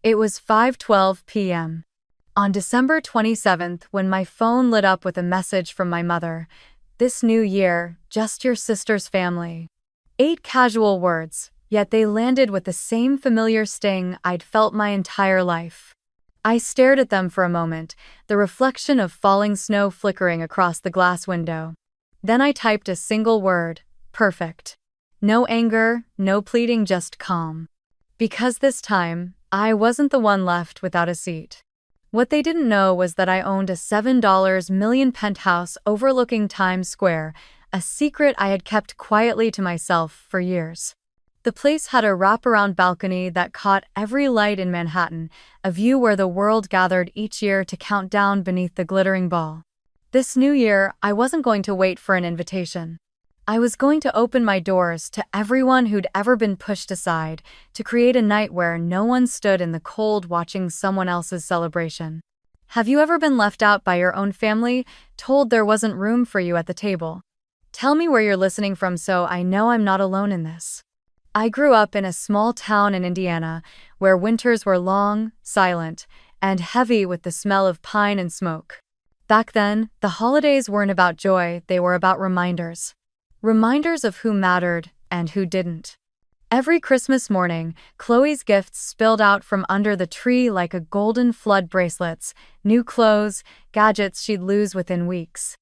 It was 5:12 p.m. on December 27th when my phone lit up with a message from my mother. "This new year, just your sister's family." 8 casual words, yet they landed with the same familiar sting I'd felt my entire life. I stared at them for a moment, the reflection of falling snow flickering across the glass window. Then I typed a single word: perfect. No anger, no pleading, just calm. Because this time, I wasn't the one left without a seat. What they didn't know was that I owned a $7 million penthouse overlooking Times Square, a secret I had kept quietly to myself for years. The place had a wraparound balcony that caught every light in Manhattan, a view where the world gathered each year to count down beneath the glittering ball. This new year, I wasn't going to wait for an invitation. I was going to open my doors to everyone who'd ever been pushed aside, to create a night where no one stood in the cold watching someone else's celebration. Have you ever been left out by your own family, told there wasn't room for you at the table? Tell me where you're listening from so I know I'm not alone in this. I grew up in a small town in Indiana, where winters were long, silent, and heavy with the smell of pine and smoke. Back then, the holidays weren't about joy, they were about reminders. Reminders of who mattered and who didn't. Every Christmas morning, Chloe's gifts spilled out from under the tree like a golden flood: bracelets, new clothes, gadgets she'd lose within weeks.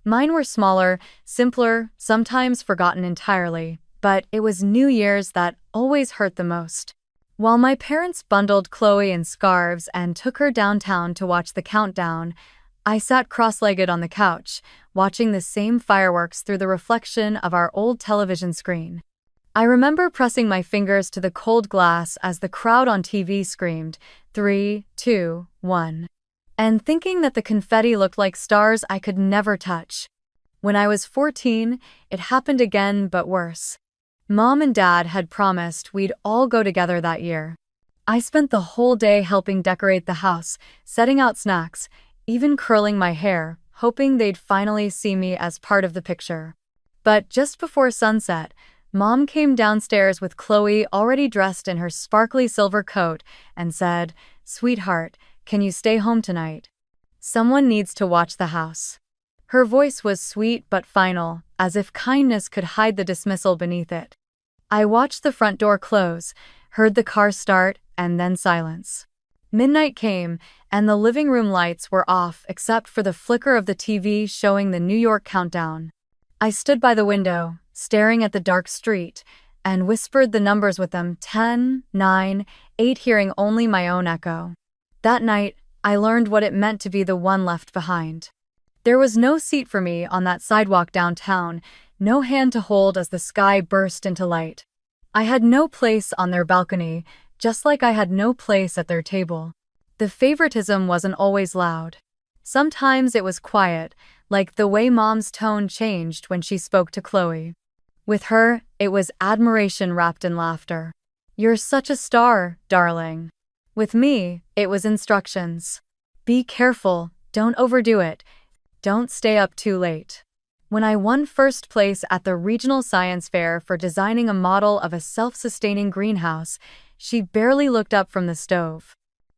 Mine were smaller, simpler, sometimes forgotten entirely, but it was New Year's that always hurt the most. While my parents bundled Chloe in scarves and took her downtown to watch the countdown, I sat cross-legged on the couch, watching the same fireworks through the reflection of our old television screen. I remember pressing my fingers to the cold glass as the crowd on TV screamed, 3, 2, 1, and thinking that the confetti looked like stars I could never touch. When I was 14, it happened again, but worse. Mom and Dad had promised we'd all go together that year. I spent the whole day helping decorate the house, setting out snacks, even curling my hair, hoping they'd finally see me as part of the picture. But just before sunset, Mom came downstairs with Chloe already dressed in her sparkly silver coat and said, "Sweetheart, can you stay home tonight? Someone needs to watch the house." Her voice was sweet but final, as if kindness could hide the dismissal beneath it. I watched the front door close, heard the car start, and then silence. Midnight came, and the living room lights were off except for the flicker of the TV showing the New York countdown. I stood by the window, staring at the dark street, and whispered the numbers with them: 10, 9, 8, hearing only my own echo. That night, I learned what it meant to be the one left behind. There was no seat for me on that sidewalk downtown, no hand to hold as the sky burst into light. I had no place on their balcony, just like I had no place at their table. The favoritism wasn't always loud. Sometimes it was quiet, like the way Mom's tone changed when she spoke to Chloe. With her, it was admiration wrapped in laughter. "You're such a star, darling." With me, it was instructions. "Be careful, don't overdo it, don't stay up too late." When I won first place at the regional science fair for designing a model of a self-sustaining greenhouse, she barely looked up from the stove.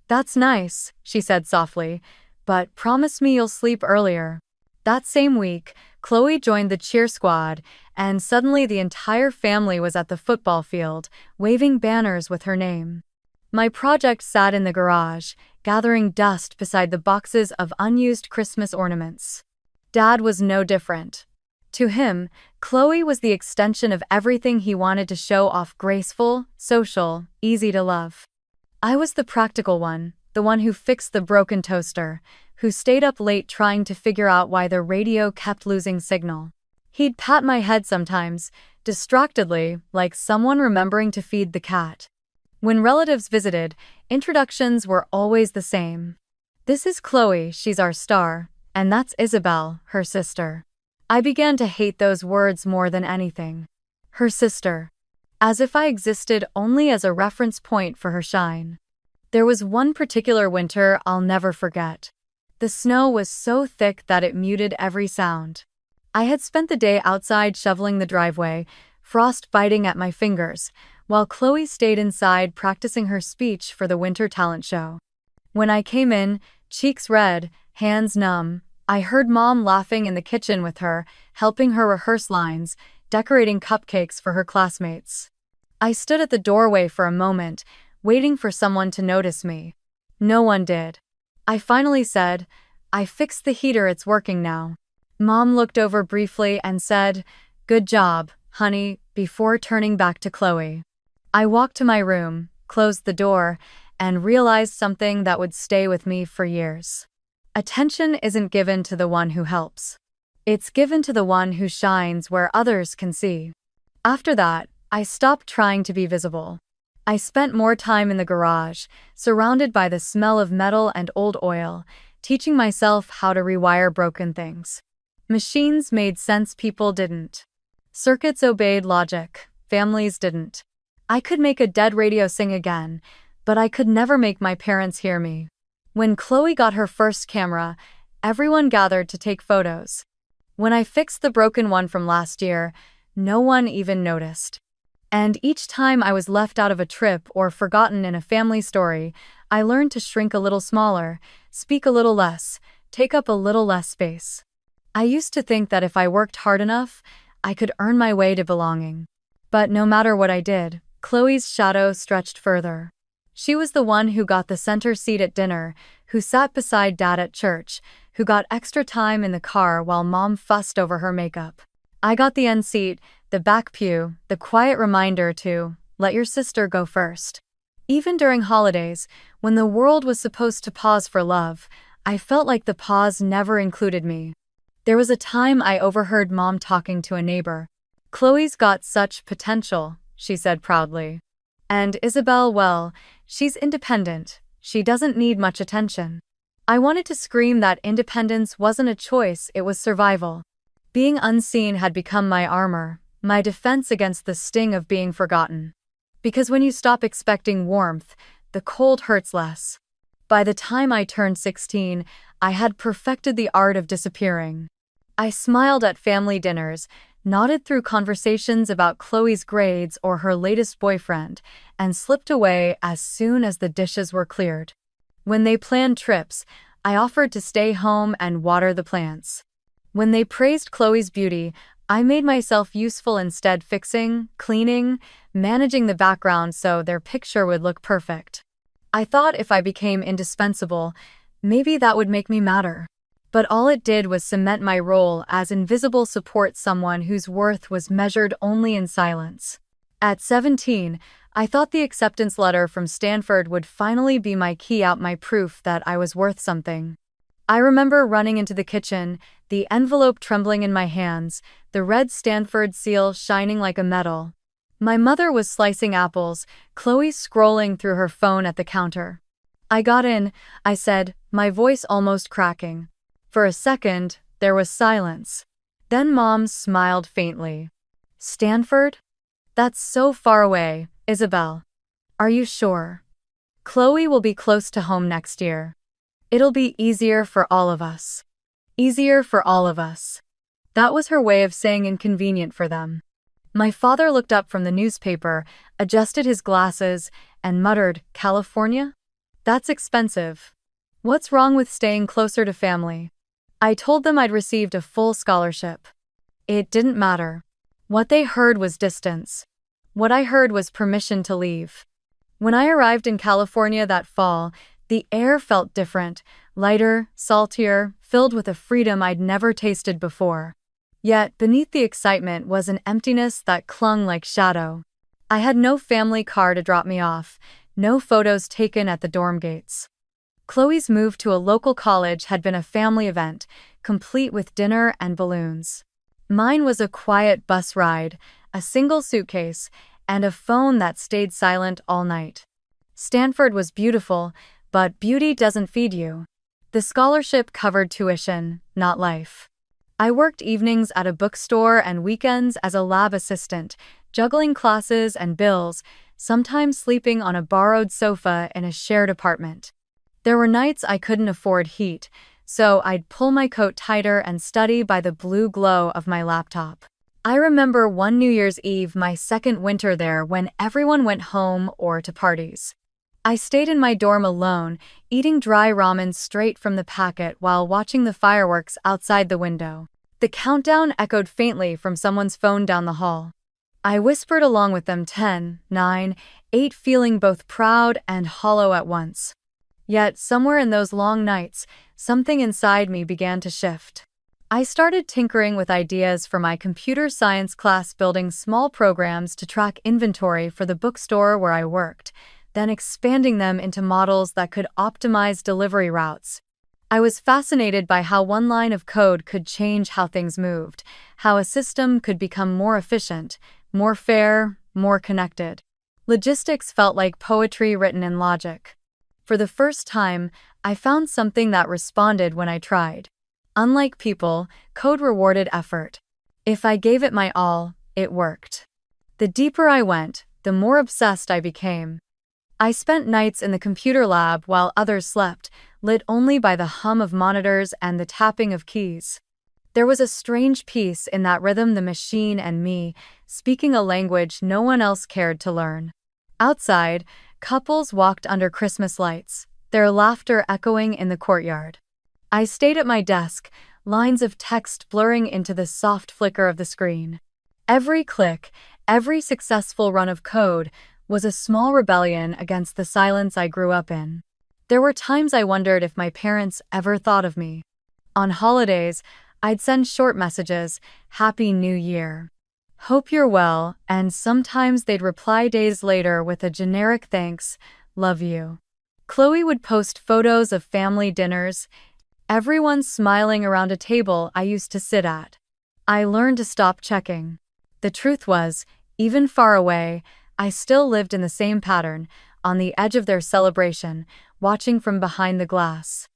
"That's nice," she said softly, "but promise me you'll sleep earlier." That same week, Chloe joined the cheer squad, and suddenly the entire family was at the football field, waving banners with her name. My project sat in the garage, gathering dust beside the boxes of unused Christmas ornaments. Dad was no different. To him, Chloe was the extension of everything he wanted to show off: graceful, social, easy to love. I was the practical one, the one who fixed the broken toaster, who stayed up late trying to figure out why the radio kept losing signal. He'd pat my head sometimes, distractedly, like someone remembering to feed the cat. When relatives visited, introductions were always the same. "This is Chloe, she's our star, and that's Isabelle, her sister." I began to hate those words more than anything. Her sister. As if I existed only as a reference point for her shine. There was one particular winter I'll never forget. The snow was so thick that it muted every sound. I had spent the day outside shoveling the driveway, frost biting at my fingers, while Chloe stayed inside practicing her speech for the winter talent show. When I came in, cheeks red, hands numb, I heard Mom laughing in the kitchen with her, helping her rehearse lines, decorating cupcakes for her classmates. I stood at the doorway for a moment, waiting for someone to notice me. No one did. I finally said, "I fixed the heater, it's working now." Mom looked over briefly and said, "Good job, honey," before turning back to Chloe. I walked to my room, closed the door, and realized something that would stay with me for years. Attention isn't given to the one who helps. It's given to the one who shines where others can see. After that, I stopped trying to be visible. I spent more time in the garage, surrounded by the smell of metal and old oil, teaching myself how to rewire broken things. Machines made sense, people didn't. Circuits obeyed logic, families didn't. I could make a dead radio sing again, but I could never make my parents hear me. When Chloe got her first camera, everyone gathered to take photos. When I fixed the broken one from last year, no one even noticed. And each time I was left out of a trip or forgotten in a family story, I learned to shrink a little smaller, speak a little less, take up a little less space. I used to think that if I worked hard enough, I could earn my way to belonging. But no matter what I did, Chloe's shadow stretched further. She was the one who got the center seat at dinner, who sat beside Dad at church, who got extra time in the car while Mom fussed over her makeup. I got the end seat, the back pew, the quiet reminder to let your sister go first. Even during holidays, when the world was supposed to pause for love, I felt like the pause never included me. There was a time I overheard Mom talking to a neighbor. "Chloe's got such potential," she said proudly. "And Isabelle, well, she's independent. She doesn't need much attention." I wanted to scream that independence wasn't a choice, it was survival. Being unseen had become my armor, my defense against the sting of being forgotten. Because when you stop expecting warmth, the cold hurts less. By the time I turned 16, I had perfected the art of disappearing. I smiled at family dinners, nodded through conversations about Chloe's grades or her latest boyfriend, and slipped away as soon as the dishes were cleared. When they planned trips, I offered to stay home and water the plants. When they praised Chloe's beauty, I made myself useful instead, fixing, cleaning, managing the background so their picture would look perfect. I thought if I became indispensable, maybe that would make me matter. But all it did was cement my role as invisible support, someone whose worth was measured only in silence. At 17, I thought the acceptance letter from Stanford would finally be my key out, my proof that I was worth something. I remember running into the kitchen, the envelope trembling in my hands, the red Stanford seal shining like a medal. My mother was slicing apples, Chloe scrolling through her phone at the counter. "I got in," I said, my voice almost cracking. For a second, there was silence. Then Mom smiled faintly. "Stanford? That's so far away, Isabelle. Are you sure? Chloe will be close to home next year. It'll be easier for all of us. Easier for all of us." That was her way of saying inconvenient for them. My father looked up from the newspaper, adjusted his glasses, and muttered, "California? That's expensive. What's wrong with staying closer to family?" I told them I'd received a full scholarship. It didn't matter. What they heard was distance. What I heard was permission to leave. When I arrived in California that fall, the air felt different, lighter, saltier, filled with a freedom I'd never tasted before. Yet, beneath the excitement was an emptiness that clung like shadow. I had no family car to drop me off, no photos taken at the dorm gates. Chloe's move to a local college had been a family event, complete with dinner and balloons. Mine was a quiet bus ride, a single suitcase, and a phone that stayed silent all night. Stanford was beautiful, but beauty doesn't feed you. The scholarship covered tuition, not life. I worked evenings at a bookstore and weekends as a lab assistant, juggling classes and bills, sometimes sleeping on a borrowed sofa in a shared apartment. There were nights I couldn't afford heat, so I'd pull my coat tighter and study by the blue glow of my laptop. I remember one New Year's Eve, my second winter there, when everyone went home or to parties. I stayed in my dorm alone, eating dry ramen straight from the packet while watching the fireworks outside the window. The countdown echoed faintly from someone's phone down the hall. I whispered along with them, 10, 9, 8, feeling both proud and hollow at once. Yet, somewhere in those long nights, something inside me began to shift. I started tinkering with ideas for my computer science class, building small programs to track inventory for the bookstore where I worked, then expanding them into models that could optimize delivery routes. I was fascinated by how one line of code could change how things moved, how a system could become more efficient, more fair, more connected. Logistics felt like poetry written in logic. For the first time, I found something that responded when I tried. Unlike people, code rewarded effort. If I gave it my all, it worked. The deeper I went, the more obsessed I became. I spent nights in the computer lab while others slept, lit only by the hum of monitors and the tapping of keys. There was a strange peace in that rhythm, the machine and me, speaking a language no one else cared to learn. Outside, couples walked under Christmas lights, their laughter echoing in the courtyard. I stayed at my desk, lines of text blurring into the soft flicker of the screen. Every click, every successful run of code, was a small rebellion against the silence I grew up in. There were times I wondered if my parents ever thought of me. On holidays, I'd send short messages, "Happy New Year. Hope you're well," and sometimes they'd reply days later with a generic thanks, "Love you." Chloe would post photos of family dinners, everyone smiling around a table I used to sit at. I learned to stop checking. The truth was, even far away, I still lived in the same pattern, on the edge of their celebration, watching from behind the glass.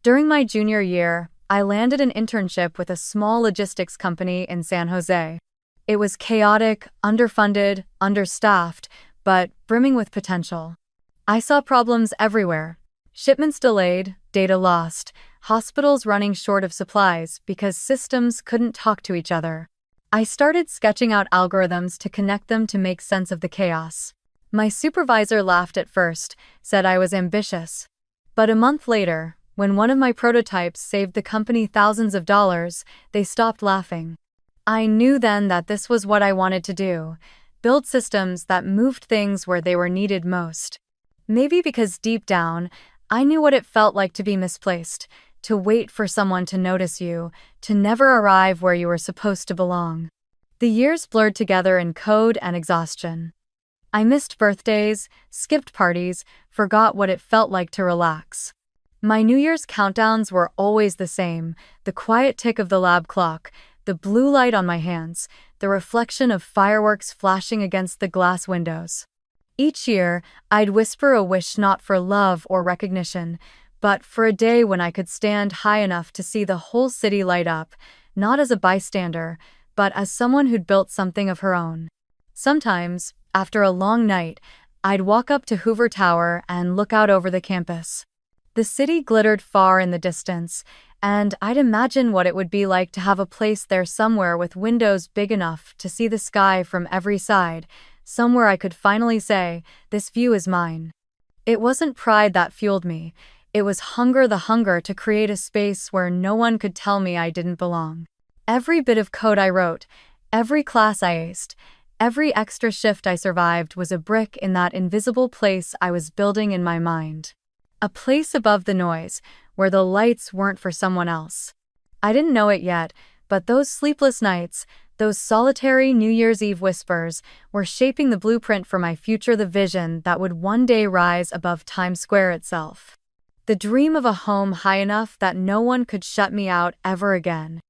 During my junior year, I landed an internship with a small logistics company in San Jose. It was chaotic, underfunded, understaffed, but brimming with potential. I saw problems everywhere. Shipments delayed, data lost, hospitals running short of supplies because systems couldn't talk to each other. I started sketching out algorithms to connect them to make sense of the chaos. My supervisor laughed at first, said I was ambitious. But a month later, when one of my prototypes saved the company thousands of dollars, they stopped laughing. I knew then that this was what I wanted to do, build systems that moved things where they were needed most. Maybe because deep down, I knew what it felt like to be misplaced, to wait for someone to notice you, to never arrive where you were supposed to belong. The years blurred together in code and exhaustion. I missed birthdays, skipped parties, forgot what it felt like to relax. My New Year's countdowns were always the same, the quiet tick of the lab clock, the blue light on my hands, the reflection of fireworks flashing against the glass windows. Each year, I'd whisper a wish not for love or recognition, but for a day when I could stand high enough to see the whole city light up, not as a bystander, but as someone who'd built something of her own. Sometimes, after a long night, I'd walk up to Hoover Tower and look out over the campus. The city glittered far in the distance, and I'd imagine what it would be like to have a place there somewhere with windows big enough to see the sky from every side, somewhere I could finally say, "This view is mine." It wasn't pride that fueled me. It was hunger, the hunger to create a space where no one could tell me I didn't belong. Every bit of code I wrote, every class I aced, every extra shift I survived was a brick in that invisible place I was building in my mind. A place above the noise, where the lights weren't for someone else. I didn't know it yet, but those sleepless nights, those solitary New Year's Eve whispers, were shaping the blueprint for my future, the vision that would one day rise above Times Square itself. The dream of a home high enough that no one could shut me out ever again.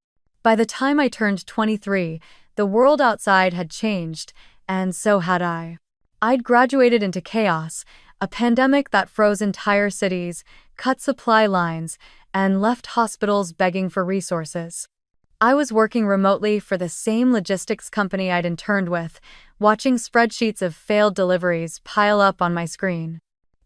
By the time I turned 23, the world outside had changed, and so had I. I'd graduated into chaos, a pandemic that froze entire cities, cut supply lines, and left hospitals begging for resources. I was working remotely for the same logistics company I'd interned with, watching spreadsheets of failed deliveries pile up on my screen.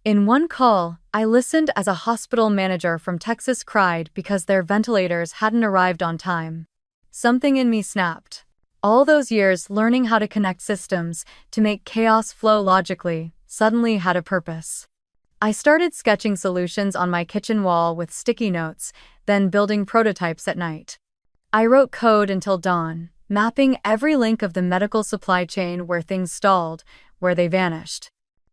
In one call, I listened as a hospital manager from Texas cried because their ventilators hadn't arrived on time. Something in me snapped. All those years learning how to connect systems, to make chaos flow logically, suddenly had a purpose. I started sketching solutions on my kitchen wall with sticky notes, then building prototypes at night. I wrote code until dawn, mapping every link of the medical supply chain where things stalled, where they vanished.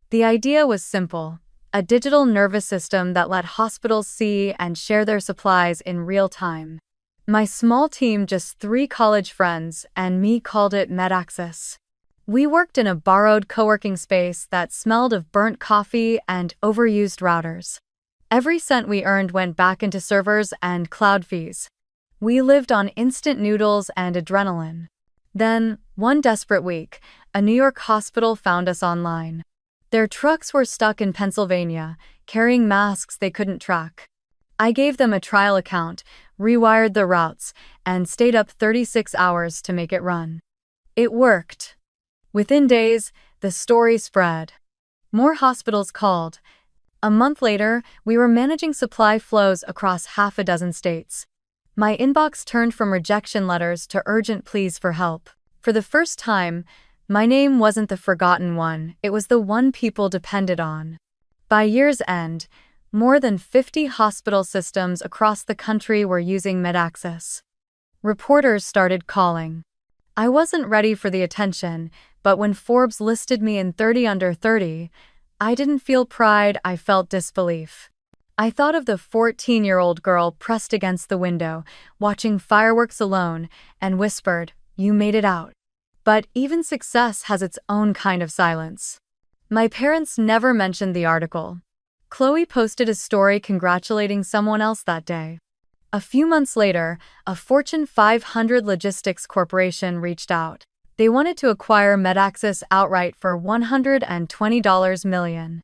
The idea was simple: a digital nervous system that let hospitals see and share their supplies in real time. My small team, just 3 college friends, and me, called it MedAccess. We worked in a borrowed co-working space that smelled of burnt coffee and overused routers. Every cent we earned went back into servers and cloud fees. We lived on instant noodles and adrenaline. Then, one desperate week, a New York hospital found us online. Their trucks were stuck in Pennsylvania, carrying masks they couldn't track. I gave them a trial account, rewired the routes, and stayed up 36 hours to make it run. It worked. Within days, the story spread. More hospitals called. A month later, we were managing supply flows across half a dozen states. My inbox turned from rejection letters to urgent pleas for help. For the first time, my name wasn't the forgotten one, it was the one people depended on. By year's end, more than 50 hospital systems across the country were using MedAccess. Reporters started calling. I wasn't ready for the attention, but when Forbes listed me in 30 under 30, I didn't feel pride, I felt disbelief. I thought of the 14-year-old girl pressed against the window, watching fireworks alone, and whispered, "You made it out." But even success has its own kind of silence. My parents never mentioned the article. Chloe posted a story congratulating someone else that day. A few months later, a Fortune 500 logistics corporation reached out. They wanted to acquire MedAccess outright for $120 million.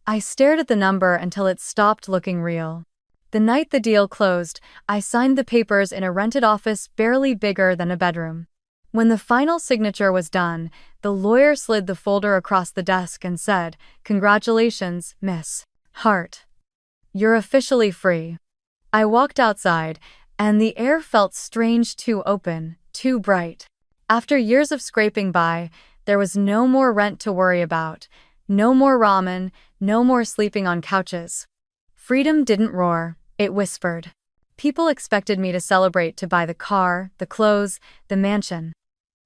I stared at the number until it stopped looking real. The night the deal closed, I signed the papers in a rented office barely bigger than a bedroom. When the final signature was done, the lawyer slid the folder across the desk and said, "Congratulations, Miss Hart. You're officially free." I walked outside, and the air felt strange, too open, too bright. After years of scraping by, there was no more rent to worry about, no more ramen, no more sleeping on couches. Freedom didn't roar, it whispered. People expected me to celebrate, to buy the car, the clothes, the mansion.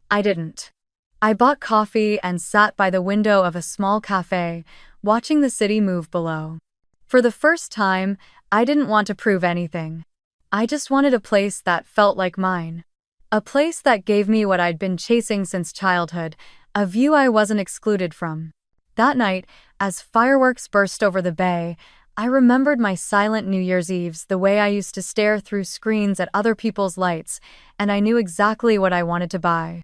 I didn't. I bought coffee and sat by the window of a small cafe, watching the city move below. For the first time, I didn't want to prove anything. I just wanted a place that felt like mine. A place that gave me what I'd been chasing since childhood, a view I wasn't excluded from. That night, as fireworks burst over the bay, I remembered my silent New Year's Eves, the way I used to stare through screens at other people's lights, and I knew exactly what I wanted to buy.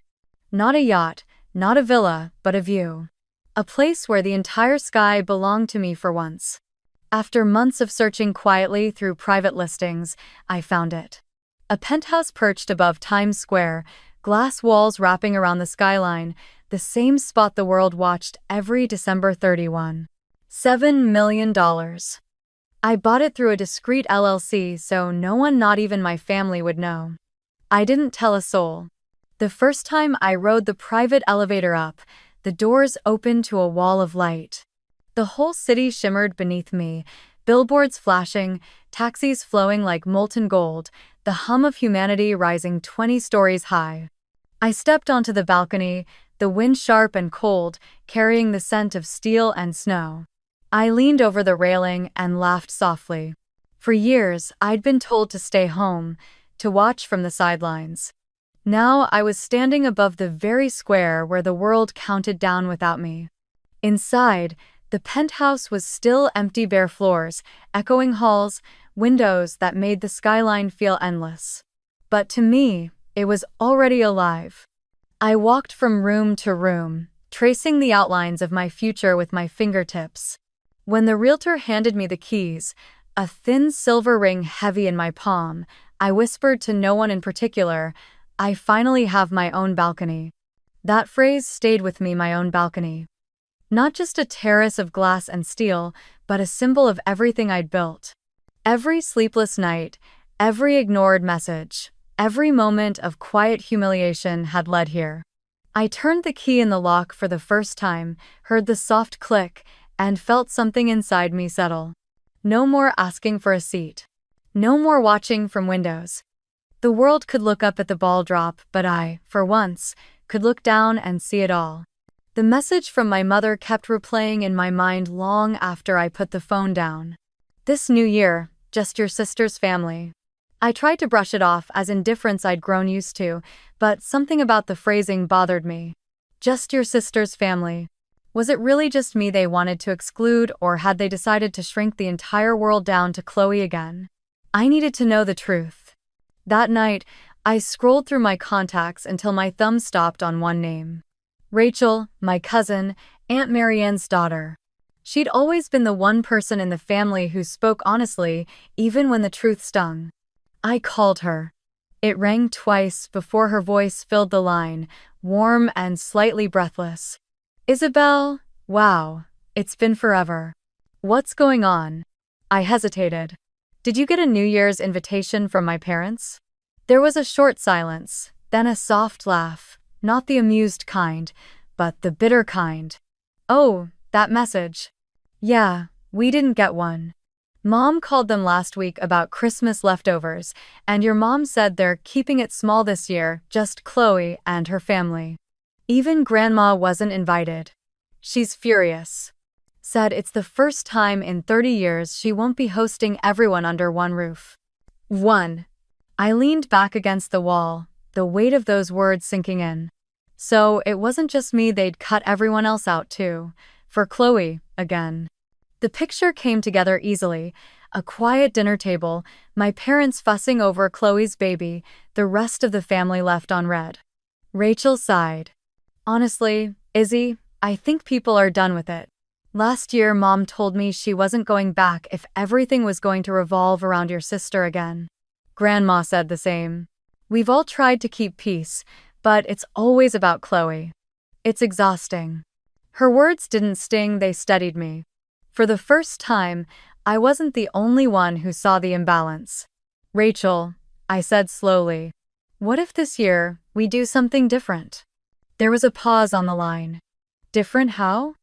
Not a yacht, not a villa, but a view. A place where the entire sky belonged to me for once. After months of searching quietly through private listings, I found it. A penthouse perched above Times Square, glass walls wrapping around the skyline, the same spot the world watched every December 31. $7 million. I bought it through a discreet LLC so no one, not even my family, would know. I didn't tell a soul. The first time I rode the private elevator up, the doors opened to a wall of light. The whole city shimmered beneath me, billboards flashing, taxis flowing like molten gold, the hum of humanity rising 20 stories high. I stepped onto the balcony, the wind sharp and cold, carrying the scent of steel and snow. I leaned over the railing and laughed softly. For years, I'd been told to stay home, to watch from the sidelines. Now I was standing above the very square where the world counted down without me. Inside, the penthouse was still empty, bare floors, echoing halls, windows that made the skyline feel endless. But to me, it was already alive. I walked from room to room, tracing the outlines of my future with my fingertips. When the realtor handed me the keys, a thin silver ring heavy in my palm, I whispered to no one in particular, "I finally have my own balcony." That phrase stayed with me, my own balcony. Not just a terrace of glass and steel, but a symbol of everything I'd built. Every sleepless night, every ignored message, Every moment of quiet humiliation had led here. I turned the key in the lock for the first time, heard the soft click, and felt something inside me settle. No more asking for a seat. No more watching from windows. The world could look up at the ball drop, but I, for once, could look down and see it all. The message from my mother kept replaying in my mind long after I put the phone down. This new year, just your sister's family. I tried to brush it off as indifference I'd grown used to, but something about the phrasing bothered me. Just your sister's family. Was it really just me they wanted to exclude, or had they decided to shrink the entire world down to Chloe again? I needed to know the truth. That night, I scrolled through my contacts until my thumb stopped on one name. Rachel, my cousin, Aunt Marianne's daughter. She'd always been the one person in the family who spoke honestly, even when the truth stung. I called her. It rang twice before her voice filled the line, warm and slightly breathless. Isabelle, wow, it's been forever. What's going on? I hesitated. Did you get a New Year's invitation from my parents? There was a short silence, then a soft laugh, not the amused kind, but the bitter kind. Oh, that message. Yeah, we didn't get one. Mom called them last week about Christmas leftovers, and your mom said they're keeping it small this year, just Chloe and her family. Even Grandma wasn't invited. She's furious. Said it's the first time in 30 years she won't be hosting everyone under one roof. I leaned back against the wall, the weight of those words sinking in. So it wasn't just me they'd cut everyone else out too. For Chloe, again. The picture came together easily. A quiet dinner table, my parents fussing over Chloe's baby, the rest of the family left on red. Rachel sighed. Honestly, Izzy, I think people are done with it. Last year, Mom told me she wasn't going back if everything was going to revolve around your sister again. Grandma said the same. We've all tried to keep peace, but it's always about Chloe. It's exhausting. Her words didn't sting, they steadied me. For the first time, I wasn't the only one who saw the imbalance. Rachel, I said slowly, what if this year we do something different? There was a pause on the line. Different how?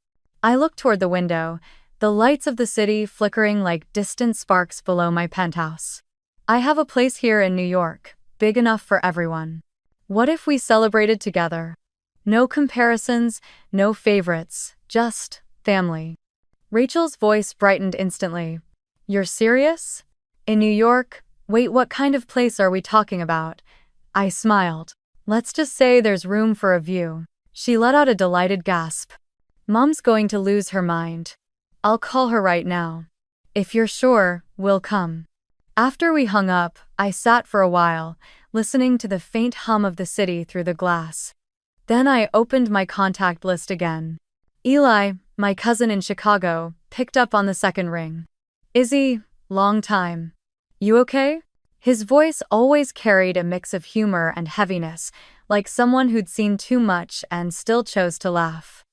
I looked toward the window, the lights of the city flickering like distant sparks below my penthouse. I have a place here in New York, big enough for everyone. What if we celebrated together? No comparisons, no favorites, just family. Rachel's voice brightened instantly. You're serious? In New York? Wait, what kind of place are we talking about? I smiled. Let's just say there's room for a view. She let out a delighted gasp. Mom's going to lose her mind. I'll call her right now. If you're sure, we'll come. After we hung up, I sat for a while, listening to the faint hum of the city through the glass. Then I opened my contact list again. Eli, my cousin in Chicago, picked up on the second ring. Izzy, long time. You okay? His voice always carried a mix of humor and heaviness, like someone who'd seen too much and still chose to laugh.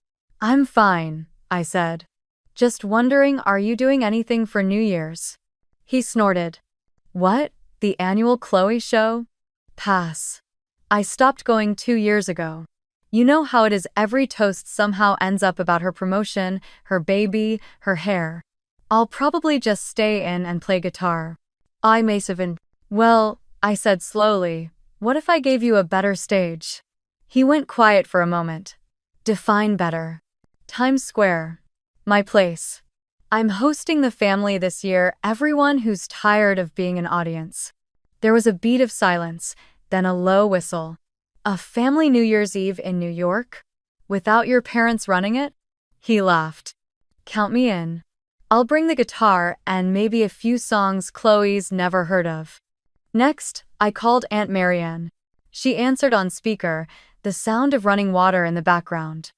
I'm fine, I said. Just wondering, are you doing anything for New Year's? He snorted. What? The annual Chloe show? Pass. I stopped going 2 years ago. You know how it is, every toast somehow ends up about her promotion, her baby, her hair. I'll probably just stay in and play guitar. I may have been. Well, I said slowly, what if I gave you a better stage? He went quiet for a moment. Define better. Times Square. My place. I'm hosting the family this year, everyone who's tired of being an audience. There was a beat of silence, then a low whistle. A family New Year's Eve in New York? Without your parents running it? He laughed. Count me in. I'll bring the guitar and maybe a few songs Chloe's never heard of. Next, I called Aunt Marianne. She answered on speaker, the sound of running water in the background.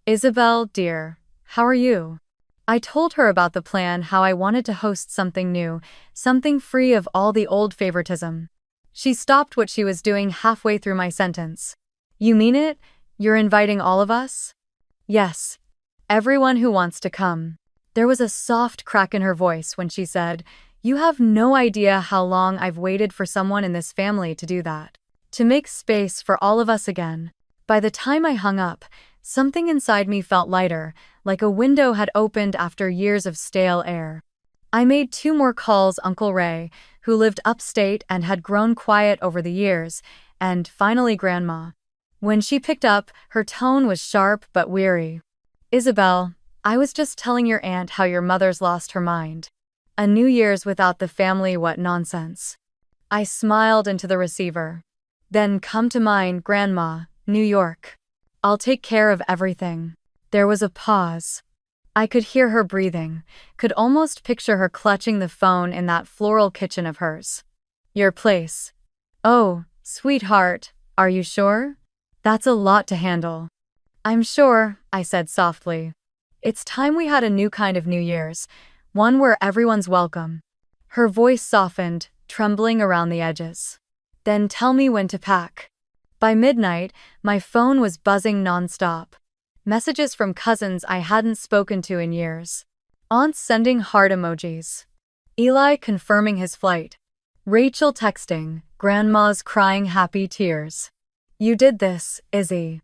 Isabelle, dear, how are you? I told her about the plan, how I wanted to host something new, something free of all the old favoritism. She stopped what she was doing halfway through my sentence. You mean it? You're inviting all of us? Yes. Everyone who wants to come. There was a soft crack in her voice when she said, You have no idea how long I've waited for someone in this family to do that. To make space for all of us again. By the time I hung up, something inside me felt lighter, like a window had opened after years of stale air. I made 2 more calls Uncle Ray, who lived upstate and had grown quiet over the years, and finally Grandma. When she picked up, her tone was sharp but weary. Isabelle, I was just telling your aunt how your mother's lost her mind. A New Year's without the family, what nonsense. I smiled into the receiver. Then come to mine, Grandma, New York. I'll take care of everything. There was a pause. I could hear her breathing, could almost picture her clutching the phone in that floral kitchen of hers. Your place. Oh, sweetheart, are you sure? That's a lot to handle. I'm sure, I said softly. It's time we had a new kind of New Year's, one where everyone's welcome. Her voice softened, trembling around the edges. Then tell me when to pack. By midnight, my phone was buzzing nonstop. Messages from cousins I hadn't spoken to in years. Aunts sending heart emojis. Eli confirming his flight. Rachel texting, Grandma's crying happy tears. You did this, Izzy.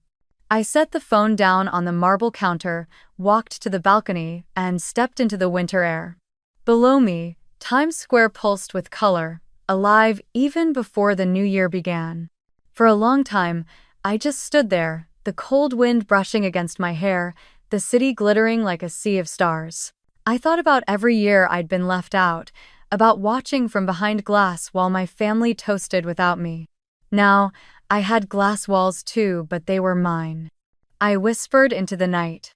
I set the phone down on the marble counter, walked to the balcony, and stepped into the winter air. Below me, Times Square pulsed with color, alive even before the new year began. For a long time, I just stood there, the cold wind brushing against my hair, the city glittering like a sea of stars. I thought about every year I'd been left out, about watching from behind glass while my family toasted without me. Now, I had glass walls too, but they were mine. I whispered into the night.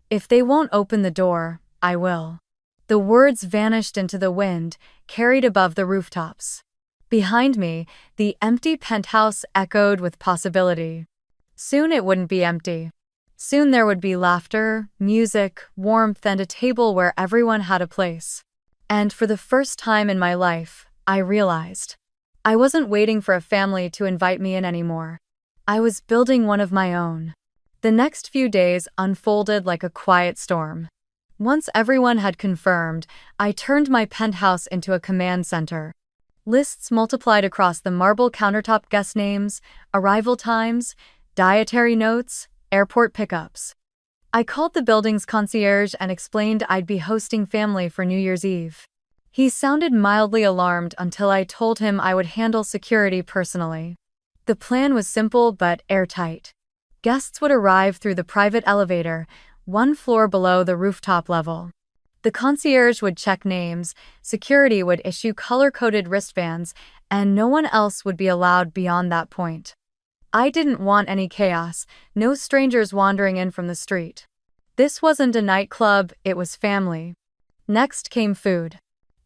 If they won't open the door, I will. The words vanished into the wind, carried above the rooftops. Behind me, the empty penthouse echoed with possibility. Soon it wouldn't be empty. Soon there would be laughter, music, warmth, and a table where everyone had a place. And for the first time in my life, I realized I wasn't waiting for a family to invite me in anymore. I was building one of my own. The next few days unfolded like a quiet storm. Once everyone had confirmed, I turned my penthouse into a command center. Lists multiplied across the marble countertop: guest names, arrival times, dietary notes, airport pickups. I called the building's concierge and explained I'd be hosting family for New Year's Eve. He sounded mildly alarmed until I told him I would handle security personally. The plan was simple but airtight. Guests would arrive through the private elevator, 1 floor below the rooftop level. The concierge would check names, security would issue color-coded wristbands, and no one else would be allowed beyond that point. I didn't want any chaos, no strangers wandering in from the street. This wasn't a nightclub, it was family. Next came food.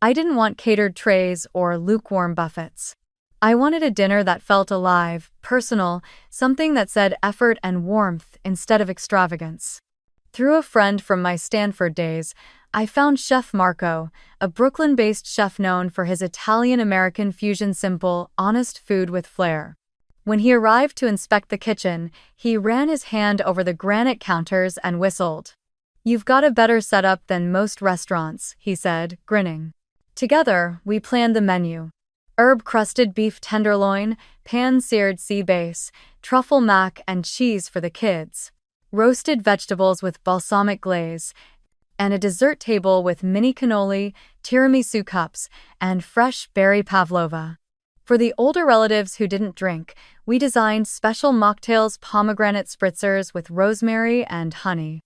I didn't want catered trays or lukewarm buffets. I wanted a dinner that felt alive, personal, something that said effort and warmth instead of extravagance. Through a friend from my Stanford days, I found Chef Marco, a Brooklyn-based chef known for his Italian-American fusion: simple, honest food with flair. When he arrived to inspect the kitchen, he ran his hand over the granite counters and whistled. "You've got a better setup than most restaurants," he said, grinning. Together, we planned the menu. Herb-crusted beef tenderloin, pan-seared sea bass, truffle mac and cheese for the kids, roasted vegetables with balsamic glaze, and a dessert table with mini cannoli, tiramisu cups, and fresh berry pavlova. For the older relatives who didn't drink, we designed special mocktails: pomegranate spritzers with rosemary and honey.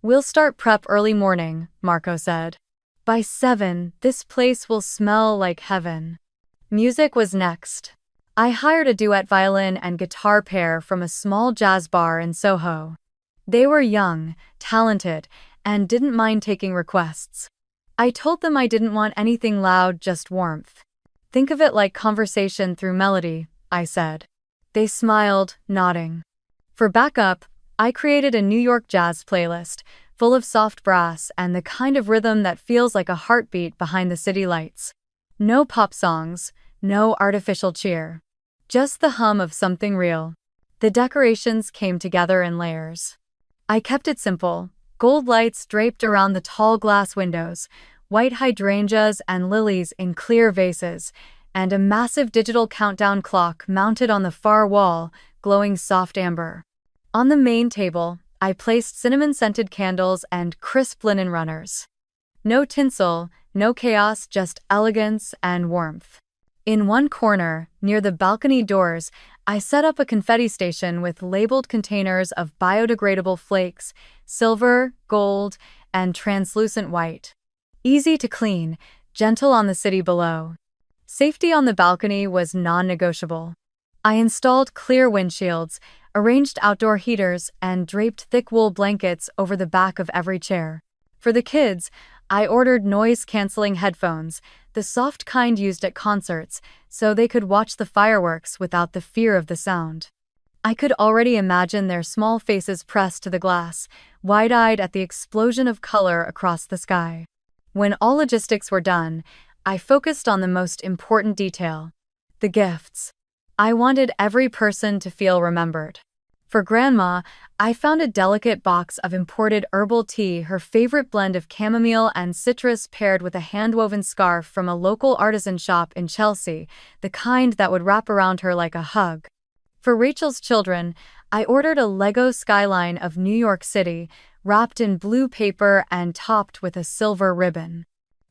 "We'll start prep early morning," Marco said. "By 7, this place will smell like heaven." Music was next. I hired a duet violin and guitar pair from a small jazz bar in Soho. They were young, talented, and didn't mind taking requests. I told them I didn't want anything loud, just warmth. "Think of it like conversation through melody," I said. They smiled, nodding. For backup, I created a New York jazz playlist, full of soft brass and the kind of rhythm that feels like a heartbeat behind the city lights. No pop songs, no artificial cheer. Just the hum of something real. The decorations came together in layers. I kept it simple: gold lights draped around the tall glass windows, white hydrangeas and lilies in clear vases, and a massive digital countdown clock mounted on the far wall, glowing soft amber. On the main table, I placed cinnamon-scented candles and crisp linen runners. No tinsel, no chaos, just elegance and warmth. In one corner, near the balcony doors, I set up a confetti station with labeled containers of biodegradable flakes, silver, gold, and translucent white. Easy to clean, gentle on the city below. Safety on the balcony was non-negotiable. I installed clear windshields, arranged outdoor heaters, and draped thick wool blankets over the back of every chair. For the kids, I ordered noise-canceling headphones, the soft kind used at concerts, so they could watch the fireworks without the fear of the sound. I could already imagine their small faces pressed to the glass, wide-eyed at the explosion of color across the sky. When all logistics were done, I focused on the most important detail: the gifts. I wanted every person to feel remembered. For Grandma, I found a delicate box of imported herbal tea, her favorite blend of chamomile and citrus paired with a hand-woven scarf from a local artisan shop in Chelsea, the kind that would wrap around her like a hug. For Rachel's children, I ordered a Lego skyline of New York City, wrapped in blue paper and topped with a silver ribbon.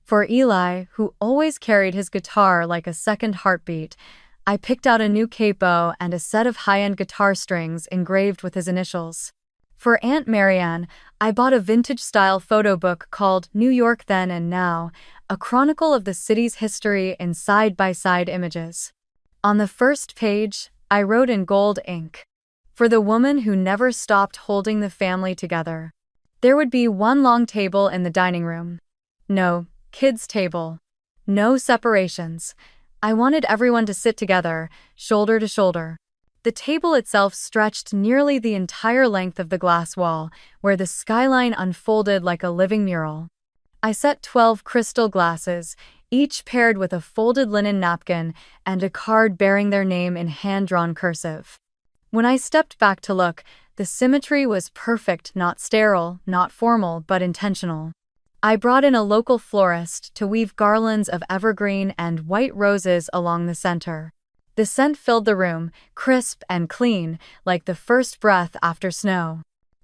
For Eli, who always carried his guitar like a second heartbeat, I picked out a new capo and a set of high-end guitar strings engraved with his initials. For Aunt Marianne, I bought a vintage-style photo book called New York Then and Now, a chronicle of the city's history in side-by-side images. On the first page, I wrote in gold ink, "For the woman who never stopped holding the family together." There would be one long table in the dining room. No kids' table. No separations. I wanted everyone to sit together, shoulder to shoulder. The table itself stretched nearly the entire length of the glass wall, where the skyline unfolded like a living mural. I set 12 crystal glasses, each paired with a folded linen napkin and a card bearing their name in hand-drawn cursive. When I stepped back to look, the symmetry was perfect, not sterile, not formal, but intentional. I brought in a local florist to weave garlands of evergreen and white roses along the center. The scent filled the room, crisp and clean, like the first breath after snow.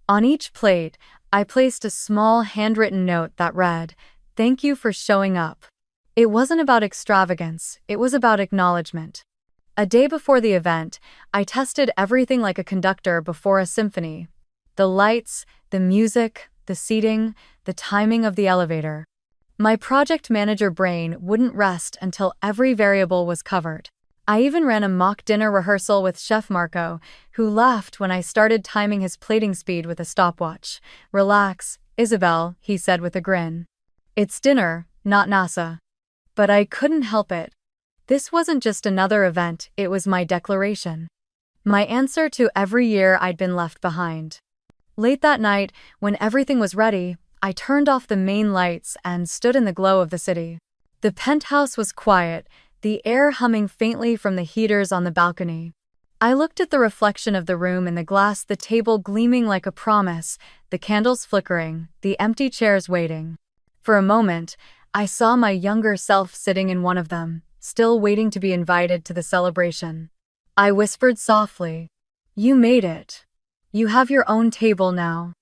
On each plate, I placed a small handwritten note that read, "Thank you for showing up." It wasn't about extravagance, it was about acknowledgement. A day before the event, I tested everything like a conductor before a symphony. The lights, the music, the seating, the timing of the elevator. My project manager brain wouldn't rest until every variable was covered. I even ran a mock dinner rehearsal with Chef Marco, who laughed when I started timing his plating speed with a stopwatch. "Relax, Isabelle," he said with a grin. "It's dinner, not NASA." But I couldn't help it. This wasn't just another event, it was my declaration. My answer to every year I'd been left behind. Late that night, when everything was ready, I turned off the main lights and stood in the glow of the city. The penthouse was quiet, the air humming faintly from the heaters on the balcony. I looked at the reflection of the room in the glass, the table gleaming like a promise, the candles flickering, the empty chairs waiting. For a moment, I saw my younger self sitting in one of them, still waiting to be invited to the celebration. I whispered softly, "You made it. You have your own table now."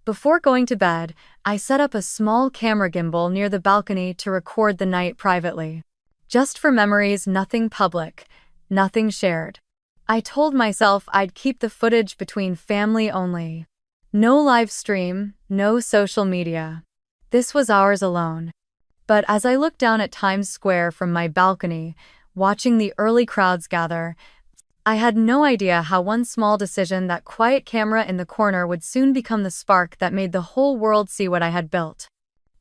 Before going to bed, I set up a small camera gimbal near the balcony to record the night privately. Just for memories, nothing public, nothing shared. I told myself I'd keep the footage between family only. No live stream, no social media. This was ours alone. But as I looked down at Times Square from my balcony, watching the early crowds gather, I had no idea how one small decision, that quiet camera in the corner, would soon become the spark that made the whole world see what I had built.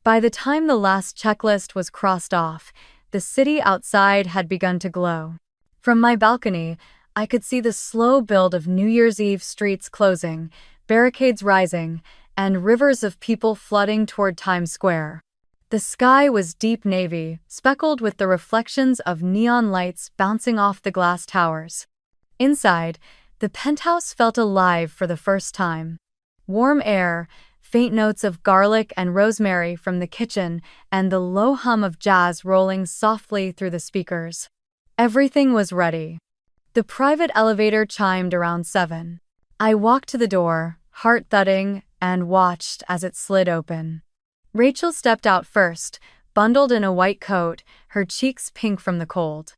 By the time the last checklist was crossed off, the city outside had begun to glow. From my balcony, I could see the slow build of New Year's Eve, streets closing, barricades rising, and rivers of people flooding toward Times Square. The sky was deep navy, speckled with the reflections of neon lights bouncing off the glass towers. Inside, the penthouse felt alive for the first time. Warm air, faint notes of garlic and rosemary from the kitchen, and the low hum of jazz rolling softly through the speakers. Everything was ready. The private elevator chimed around 7. I walked to the door, heart thudding, and watched as it slid open. Rachel stepped out first, bundled in a white coat, her cheeks pink from the cold.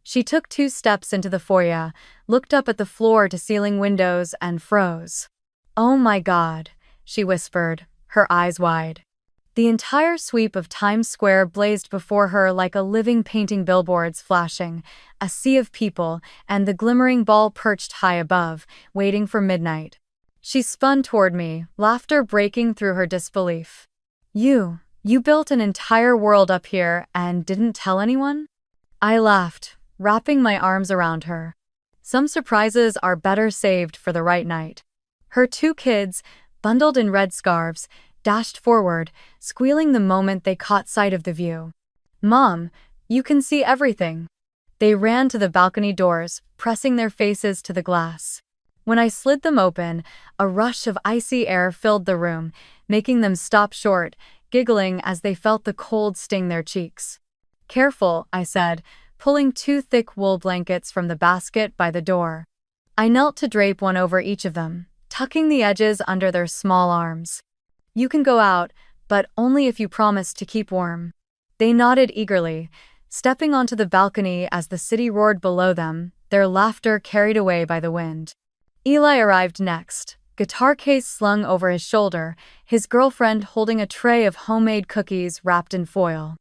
She took 2 steps into the foyer, looked up at the floor-to-ceiling windows, and froze. "Oh my God," she whispered, her eyes wide. The entire sweep of Times Square blazed before her like a living painting, billboards flashing, a sea of people, and the glimmering ball perched high above, waiting for midnight. She spun toward me, laughter breaking through her disbelief. You built an entire world up here and didn't tell anyone?" I laughed, wrapping my arms around her. Some surprises are better saved for the right night. Her 2 kids, bundled in red scarves, dashed forward, squealing the moment they caught sight of the view. "Mom, you can see everything." They ran to the balcony doors, pressing their faces to the glass. When I slid them open, a rush of icy air filled the room, making them stop short, giggling as they felt the cold sting their cheeks. "Careful," I said, pulling 2 thick wool blankets from the basket by the door. I knelt to drape one over each of them, tucking the edges under their small arms. "You can go out, but only if you promise to keep warm." They nodded eagerly, stepping onto the balcony as the city roared below them, their laughter carried away by the wind. Eli arrived next, guitar case slung over his shoulder, his girlfriend holding a tray of homemade cookies wrapped in foil.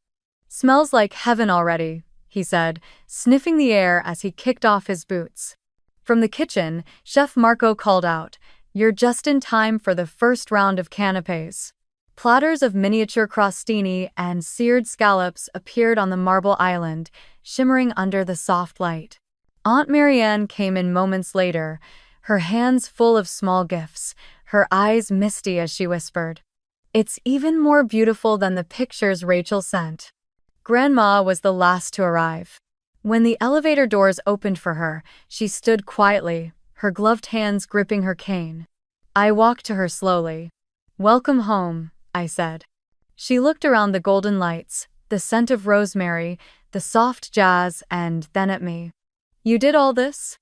"Smells like heaven already," he said, sniffing the air as he kicked off his boots. From the kitchen, Chef Marco called out, "You're just in time for the first round of canapés." Platters of miniature crostini and seared scallops appeared on the marble island, shimmering under the soft light. Aunt Marianne came in moments later, her hands full of small gifts, her eyes misty as she whispered, "It's even more beautiful than the pictures Rachel sent." Grandma was the last to arrive. When the elevator doors opened for her, she stood quietly, her gloved hands gripping her cane. I walked to her slowly. "Welcome home," I said. She looked around the golden lights, the scent of rosemary, the soft jazz, and then at me. "You did all this?"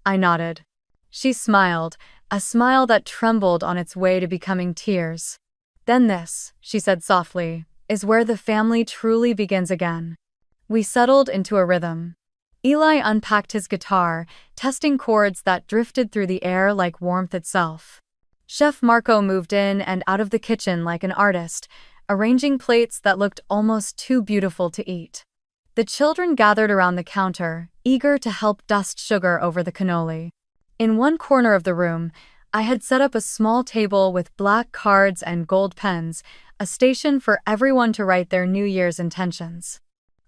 I nodded. She smiled, a smile that trembled on its way to becoming tears. "Then this," she said softly, "is where the family truly begins again." We settled into a rhythm. Eli unpacked his guitar, testing chords that drifted through the air like warmth itself. Chef Marco moved in and out of the kitchen like an artist, arranging plates that looked almost too beautiful to eat. The children gathered around the counter, eager to help dust sugar over the cannoli. In one corner of the room, I had set up a small table with black cards and gold pens, a station for everyone to write their New Year's intentions.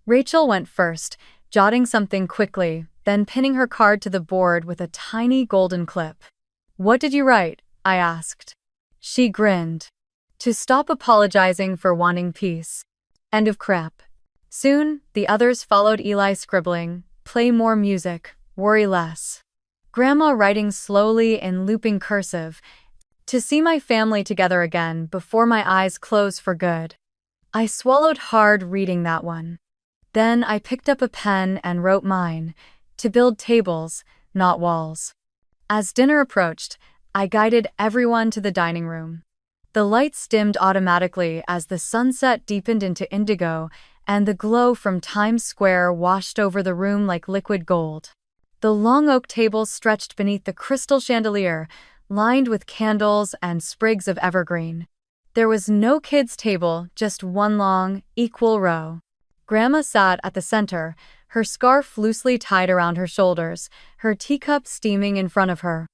Rachel went first, jotting something quickly, then pinning her card to the board with a tiny golden clip. "What did you write?" I asked. She grinned. "To stop apologizing for wanting peace." End of crap. Soon, the others followed Eli, scribbling, "Play more music, worry less." Grandma writing slowly in looping cursive, "To see my family together again before my eyes close for good." I swallowed hard reading that one. Then I picked up a pen and wrote mine, "To build tables, not walls." As dinner approached, I guided everyone to the dining room. The lights dimmed automatically as the sunset deepened into indigo, and the glow from Times Square washed over the room like liquid gold. The long oak table stretched beneath the crystal chandelier, lined with candles and sprigs of evergreen. There was no kids' table, just one long, equal row. Grandma sat at the center, her scarf loosely tied around her shoulders, her teacup steaming in front of her.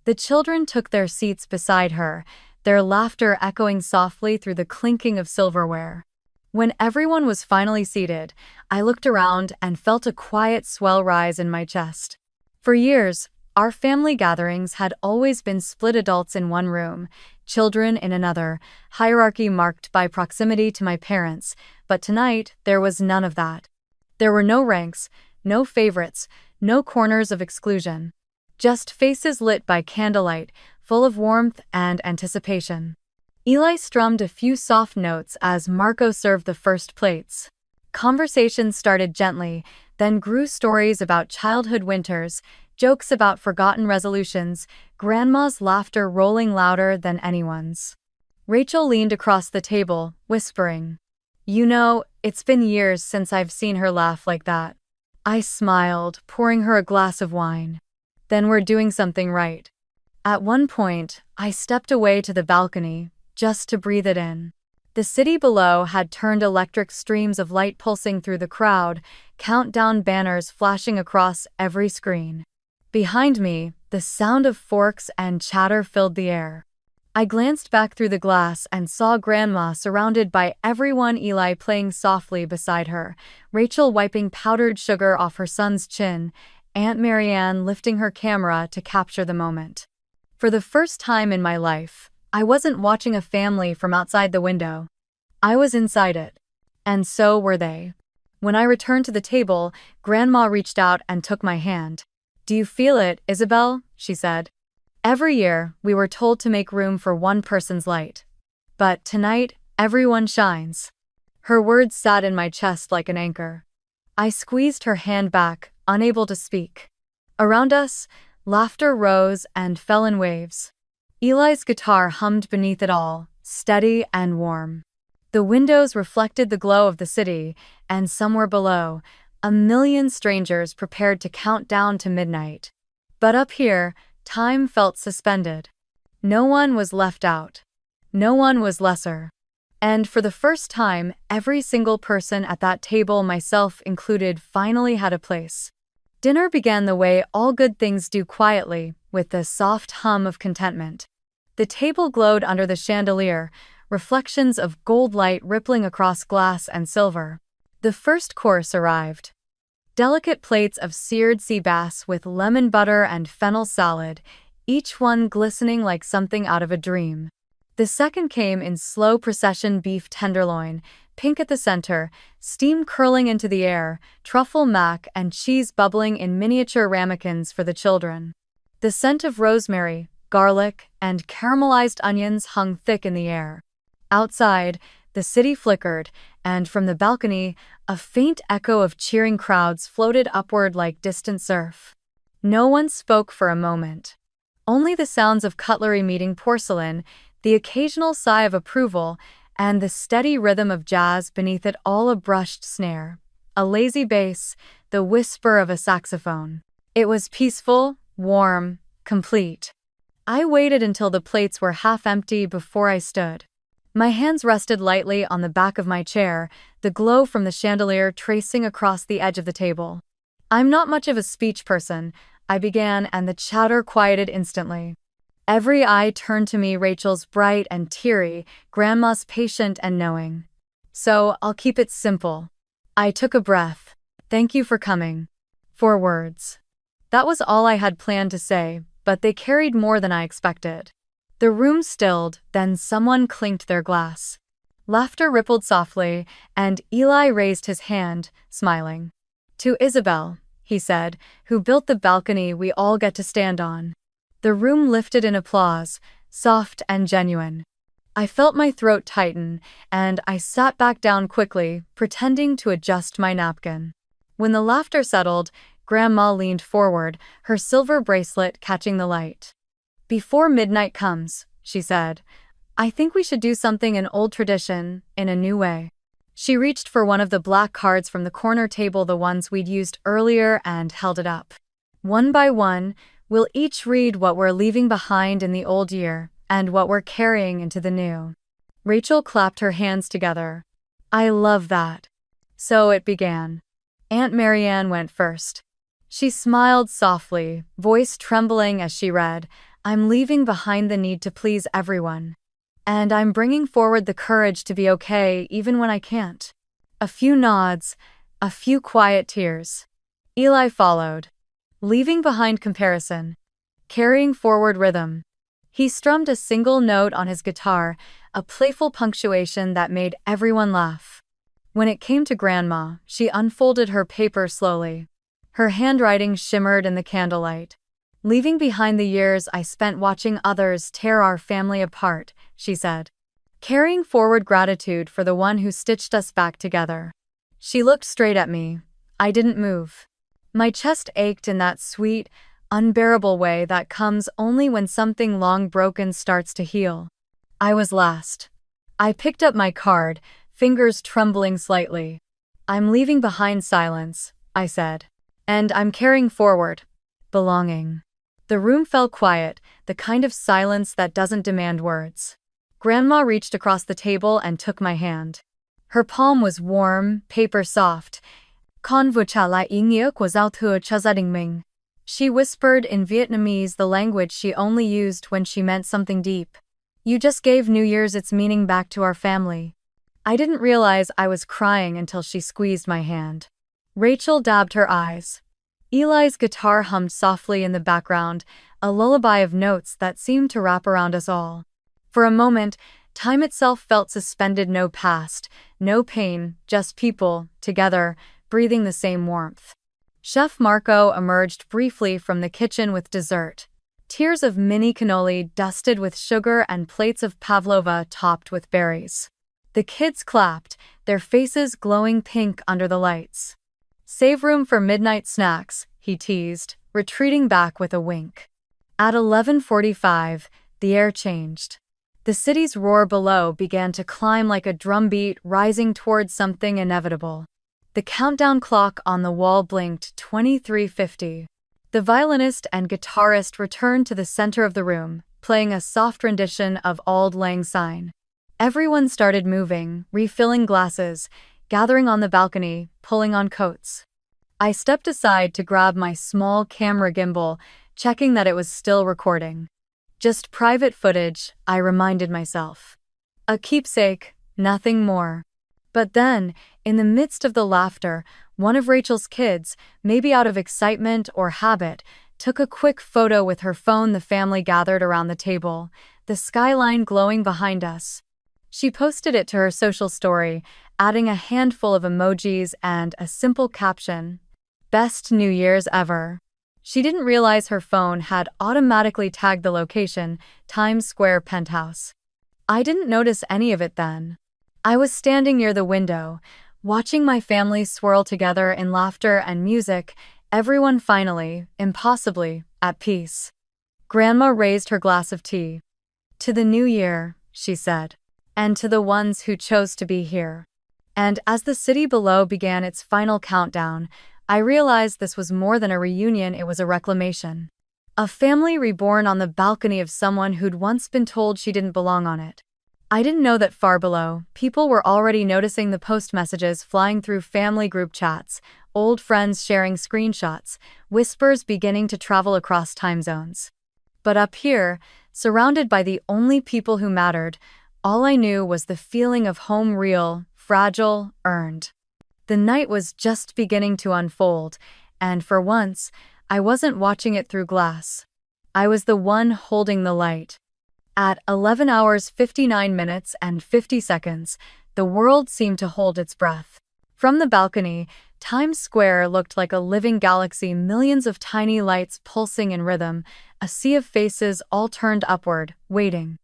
The children took their seats beside her, their laughter echoing softly through the clinking of silverware. When everyone was finally seated, I looked around and felt a quiet swell rise in my chest. For years, our family gatherings had always been split, adults in one room, children in another, hierarchy marked by proximity to my parents, but tonight there was none of that. There were no ranks, no favorites, no corners of exclusion. Just faces lit by candlelight, full of warmth and anticipation. Eli strummed a few soft notes as Marco served the first plates. Conversation started gently, then grew stories about childhood winters, jokes about forgotten resolutions, Grandma's laughter rolling louder than anyone's. Rachel leaned across the table, whispering, "You know, it's been years since I've seen her laugh like that." I smiled, pouring her a glass of wine. "Then we're doing something right." At one point, I stepped away to the balcony, just to breathe it in. The city below had turned electric streams of light pulsing through the crowd, countdown banners flashing across every screen. Behind me, the sound of forks and chatter filled the air. I glanced back through the glass and saw Grandma surrounded by everyone, Eli playing softly beside her, Rachel wiping powdered sugar off her son's chin, Aunt Marianne lifting her camera to capture the moment. For the first time in my life, I wasn't watching a family from outside the window. I was inside it. And so were they. When I returned to the table, Grandma reached out and took my hand. "Do you feel it, Isabelle?" she said. "Every year, we were told to make room for one person's light. But tonight, everyone shines." Her words sat in my chest like an anchor. I squeezed her hand back, unable to speak. Around us, laughter rose and fell in waves. Eli's guitar hummed beneath it all, steady and warm. The windows reflected the glow of the city, and somewhere below, a million strangers prepared to count down to midnight. But up here, time felt suspended. No one was left out. No one was lesser. And for the first time, every single person at that table, myself included, finally had a place. Dinner began the way all good things do, quietly, with the soft hum of contentment. The table glowed under the chandelier, reflections of gold light rippling across glass and silver. The first course arrived. Delicate plates of seared sea bass with lemon butter and fennel salad, each one glistening like something out of a dream. The second came in slow procession, beef tenderloin, pink at the center, steam curling into the air, truffle mac and cheese bubbling in miniature ramekins for the children. The scent of rosemary, garlic, and caramelized onions hung thick in the air. Outside, the city flickered, and from the balcony, a faint echo of cheering crowds floated upward like distant surf. No one spoke for a moment. Only the sounds of cutlery meeting porcelain, the occasional sigh of approval, and the steady rhythm of jazz beneath it all, a brushed snare, a lazy bass, the whisper of a saxophone. It was peaceful, warm, complete. I waited until the plates were half empty before I stood. My hands rested lightly on the back of my chair, the glow from the chandelier tracing across the edge of the table. "I'm not much of a speech person," I began, and the chatter quieted instantly. Every eye turned to me, Rachel's bright and teary, Grandma's patient and knowing. "So, I'll keep it simple." I took a breath. "Thank you for coming." 4 words. That was all I had planned to say, but they carried more than I expected. The room stilled, then someone clinked their glass. Laughter rippled softly, and Eli raised his hand, smiling. "To Isabelle," he said, "who built the balcony we all get to stand on." The room lifted in applause, soft and genuine. I felt my throat tighten, and I sat back down quickly, pretending to adjust my napkin. When the laughter settled, Grandma leaned forward, her silver bracelet catching the light. "Before midnight comes," she said, "I think we should do something in old tradition, in a new way." She reached for one of the black cards from the corner table, the ones we'd used earlier, and held it up. "One by one, we'll each read what we're leaving behind in the old year, and what we're carrying into the new." Rachel clapped her hands together. "I love that." So it began. Aunt Marianne went first. She smiled softly, voice trembling as she read, "I'm leaving behind the need to please everyone. And I'm bringing forward the courage to be okay even when I can't." A few nods, a few quiet tears. Eli followed. "Leaving behind comparison. Carrying forward rhythm." He strummed a single note on his guitar, a playful punctuation that made everyone laugh. When it came to Grandma, she unfolded her paper slowly. Her handwriting shimmered in the candlelight. "Leaving behind the years I spent watching others tear our family apart," she said. carrying forward gratitude for the one who stitched us back together. She looked straight at me. I didn't move. My chest ached in that sweet, unbearable way that comes only when something long broken starts to heal. I was last. I picked up my card, fingers trembling slightly. "I'm leaving behind silence," I said. "And I'm carrying forward belonging." The room fell quiet, the kind of silence that doesn't demand words. Grandma reached across the table and took my hand. Her palm was warm, paper soft. "Con vừa trả lại ý nghĩa của giao thừa cho gia đình mình." She whispered in Vietnamese, the language she only used when she meant something deep. "You just gave New Year's its meaning back to our family." I didn't realize I was crying until she squeezed my hand. Rachel dabbed her eyes. Eli's guitar hummed softly in the background, a lullaby of notes that seemed to wrap around us all. For a moment, time itself felt suspended, no past, no pain, just people, together, breathing the same warmth. Chef Marco emerged briefly from the kitchen with dessert. Tiers of mini cannoli dusted with sugar and plates of pavlova topped with berries. The kids clapped, their faces glowing pink under the lights. "Save room for midnight snacks," he teased, retreating back with a wink. At 11:45, the air changed. The city's roar below began to climb like a drumbeat, rising towards something inevitable. The countdown clock on the wall blinked 23:50. The violinist and guitarist returned to the center of the room, playing a soft rendition of Auld Lang Syne. Everyone started moving, refilling glasses, gathering on the balcony, pulling on coats. I stepped aside to grab my small camera gimbal, checking that it was still recording. Just private footage, I reminded myself. A keepsake, nothing more. But then, in the midst of the laughter, one of Rachel's kids, maybe out of excitement or habit, took a quick photo with her phone. The family gathered around the table, the skyline glowing behind us. She posted it to her social story, adding a handful of emojis and a simple caption, "Best New Year's ever." She didn't realize her phone had automatically tagged the location, Times Square Penthouse. I didn't notice any of it then. I was standing near the window, watching my family swirl together in laughter and music, everyone finally, impossibly, at peace. Grandma raised her glass of tea. "To the new year," she said. "And to the ones who chose to be here." And as the city below began its final countdown, I realized this was more than a reunion, it was a reclamation. A family reborn on the balcony of someone who'd once been told she didn't belong on it. I didn't know that far below, people were already noticing the post messages flying through family group chats, old friends sharing screenshots, whispers beginning to travel across time zones. But up here, surrounded by the only people who mattered, all I knew was the feeling of home, real, fragile, earned. The night was just beginning to unfold, and for once, I wasn't watching it through glass. I was the one holding the light. At 11 hours 59 minutes and 50 seconds, the world seemed to hold its breath. From the balcony, Times Square looked like a living galaxy, millions of tiny lights pulsing in rhythm, a sea of faces all turned upward, waiting.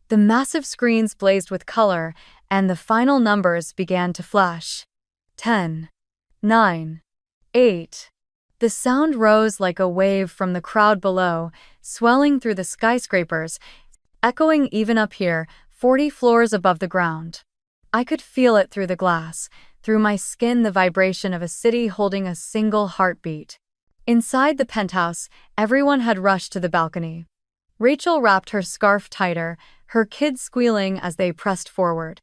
The massive screens blazed with color, and the final numbers began to flash. 10, 9, 8. The sound rose like a wave from the crowd below, swelling through the skyscrapers, echoing even up here, 40 floors above the ground. I could feel it through the glass, through my skin, the vibration of a city holding a single heartbeat. Inside the penthouse, everyone had rushed to the balcony. Rachel wrapped her scarf tighter, her kids squealing as they pressed forward.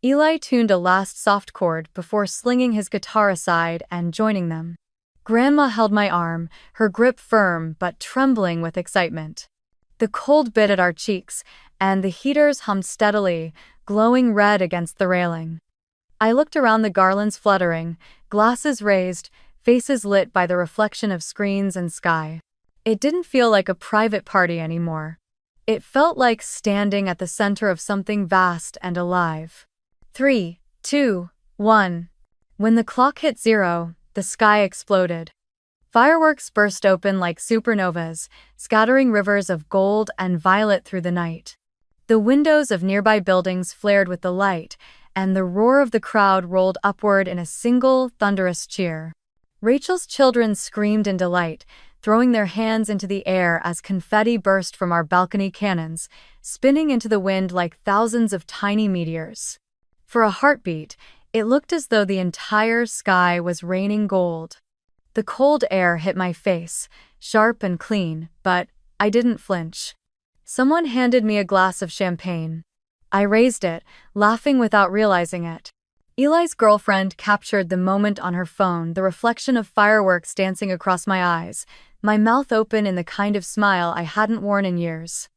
Eli tuned a last soft chord before slinging his guitar aside and joining them. Grandma held my arm, her grip firm but trembling with excitement. The cold bit at our cheeks, and the heaters hummed steadily, glowing red against the railing. I looked around, the garlands fluttering, glasses raised, faces lit by the reflection of screens and sky. It didn't feel like a private party anymore. It felt like standing at the center of something vast and alive. 3, 2, 1. When the clock hit 0, the sky exploded. Fireworks burst open like supernovas, scattering rivers of gold and violet through the night. The windows of nearby buildings flared with the light, and the roar of the crowd rolled upward in a single, thunderous cheer. Rachel's children screamed in delight, throwing their hands into the air as confetti burst from our balcony cannons, spinning into the wind like thousands of tiny meteors. For a heartbeat, it looked as though the entire sky was raining gold. The cold air hit my face, sharp and clean, but I didn't flinch. Someone handed me a glass of champagne. I raised it, laughing without realizing it. Eli's girlfriend captured the moment on her phone, the reflection of fireworks dancing across my eyes, my mouth open in the kind of smile I hadn't worn in years.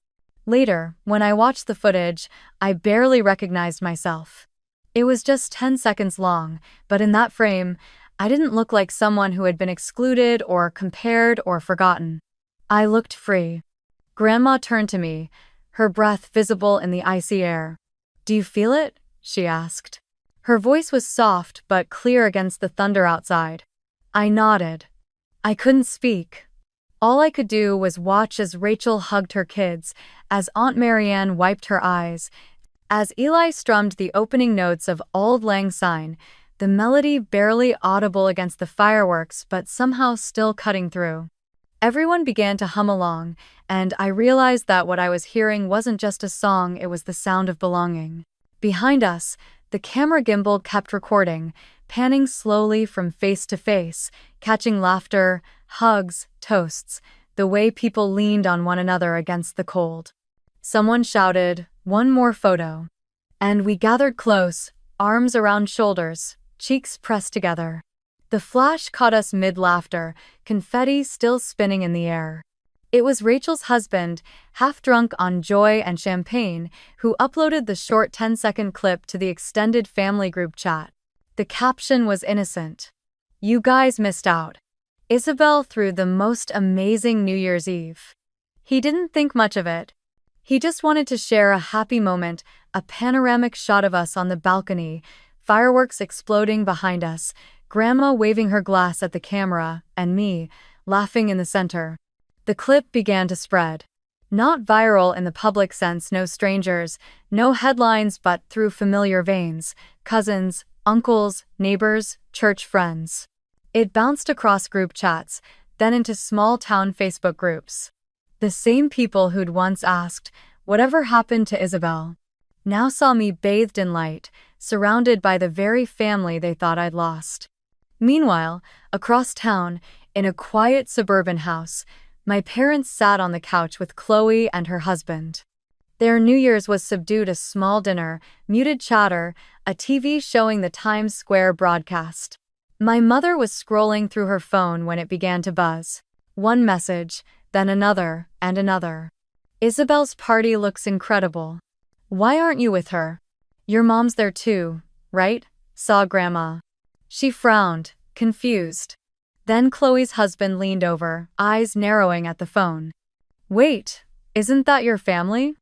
Later, when I watched the footage, I barely recognized myself. It was just 10 seconds long, but in that frame, I didn't look like someone who had been excluded or compared or forgotten. I looked free. Grandma turned to me, her breath visible in the icy air. "Do you feel it?" she asked. Her voice was soft but clear against the thunder outside. I nodded. I couldn't speak. All I could do was watch as Rachel hugged her kids, as Aunt Marianne wiped her eyes, as Eli strummed the opening notes of Auld Lang Syne, the melody barely audible against the fireworks but somehow still cutting through. Everyone began to hum along, and I realized that what I was hearing wasn't just a song, it was the sound of belonging. Behind us, the camera gimbal kept recording, panning slowly from face to face, catching laughter, hugs, toasts, the way people leaned on one another against the cold. Someone shouted, "One more photo." And we gathered close, arms around shoulders, cheeks pressed together. The flash caught us mid-laughter, confetti still spinning in the air. It was Rachel's husband, half drunk on joy and champagne, who uploaded the short 10-second clip to the extended family group chat. The caption was innocent. "You guys missed out. Isabelle threw the most amazing New Year's Eve." He didn't think much of it. He just wanted to share a happy moment, a panoramic shot of us on the balcony, fireworks exploding behind us, Grandma waving her glass at the camera, and me, laughing in the center. The clip began to spread. Not viral in the public sense, no strangers, no headlines, but through familiar veins, cousins, uncles, neighbors, church friends. It bounced across group chats, then into small-town Facebook groups. The same people who'd once asked, "Whatever happened to Isabelle?" now saw me bathed in light, surrounded by the very family they thought I'd lost. Meanwhile, across town, in a quiet suburban house, my parents sat on the couch with Chloe and her husband. Their New Year's was subdued: a small dinner, muted chatter, a TV showing the Times Square broadcast. My mother was scrolling through her phone when it began to buzz. One message, then another, and another. "Isabelle's party looks incredible. Why aren't you with her? Your mom's there too, right?" saw Grandma. She frowned, confused. Then Chloe's husband leaned over, eyes narrowing at the phone. "Wait, isn't that your family?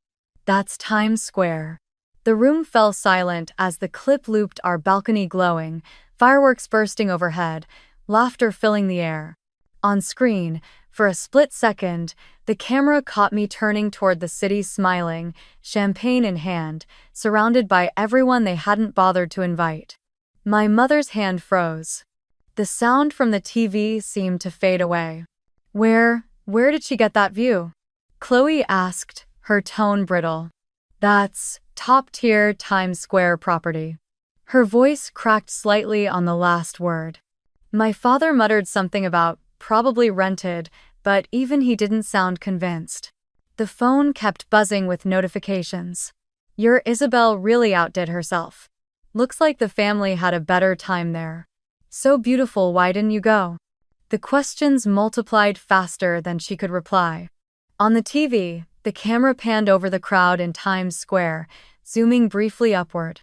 That's Times Square." The room fell silent as the clip looped, our balcony glowing, fireworks bursting overhead, laughter filling the air. On screen, for a split second, the camera caught me turning toward the city, smiling, champagne in hand, surrounded by everyone they hadn't bothered to invite. My mother's hand froze. The sound from the TV seemed to fade away. Where did she get that view?" Chloe asked, her tone brittle. "That's top-tier Times Square property." Her voice cracked slightly on the last word. My father muttered something about probably rented, but even he didn't sound convinced. The phone kept buzzing with notifications. "Your Isabelle really outdid herself. Looks like the family had a better time there. So beautiful, why didn't you go?" The questions multiplied faster than she could reply. On the TV, the camera panned over the crowd in Times Square, zooming briefly upward.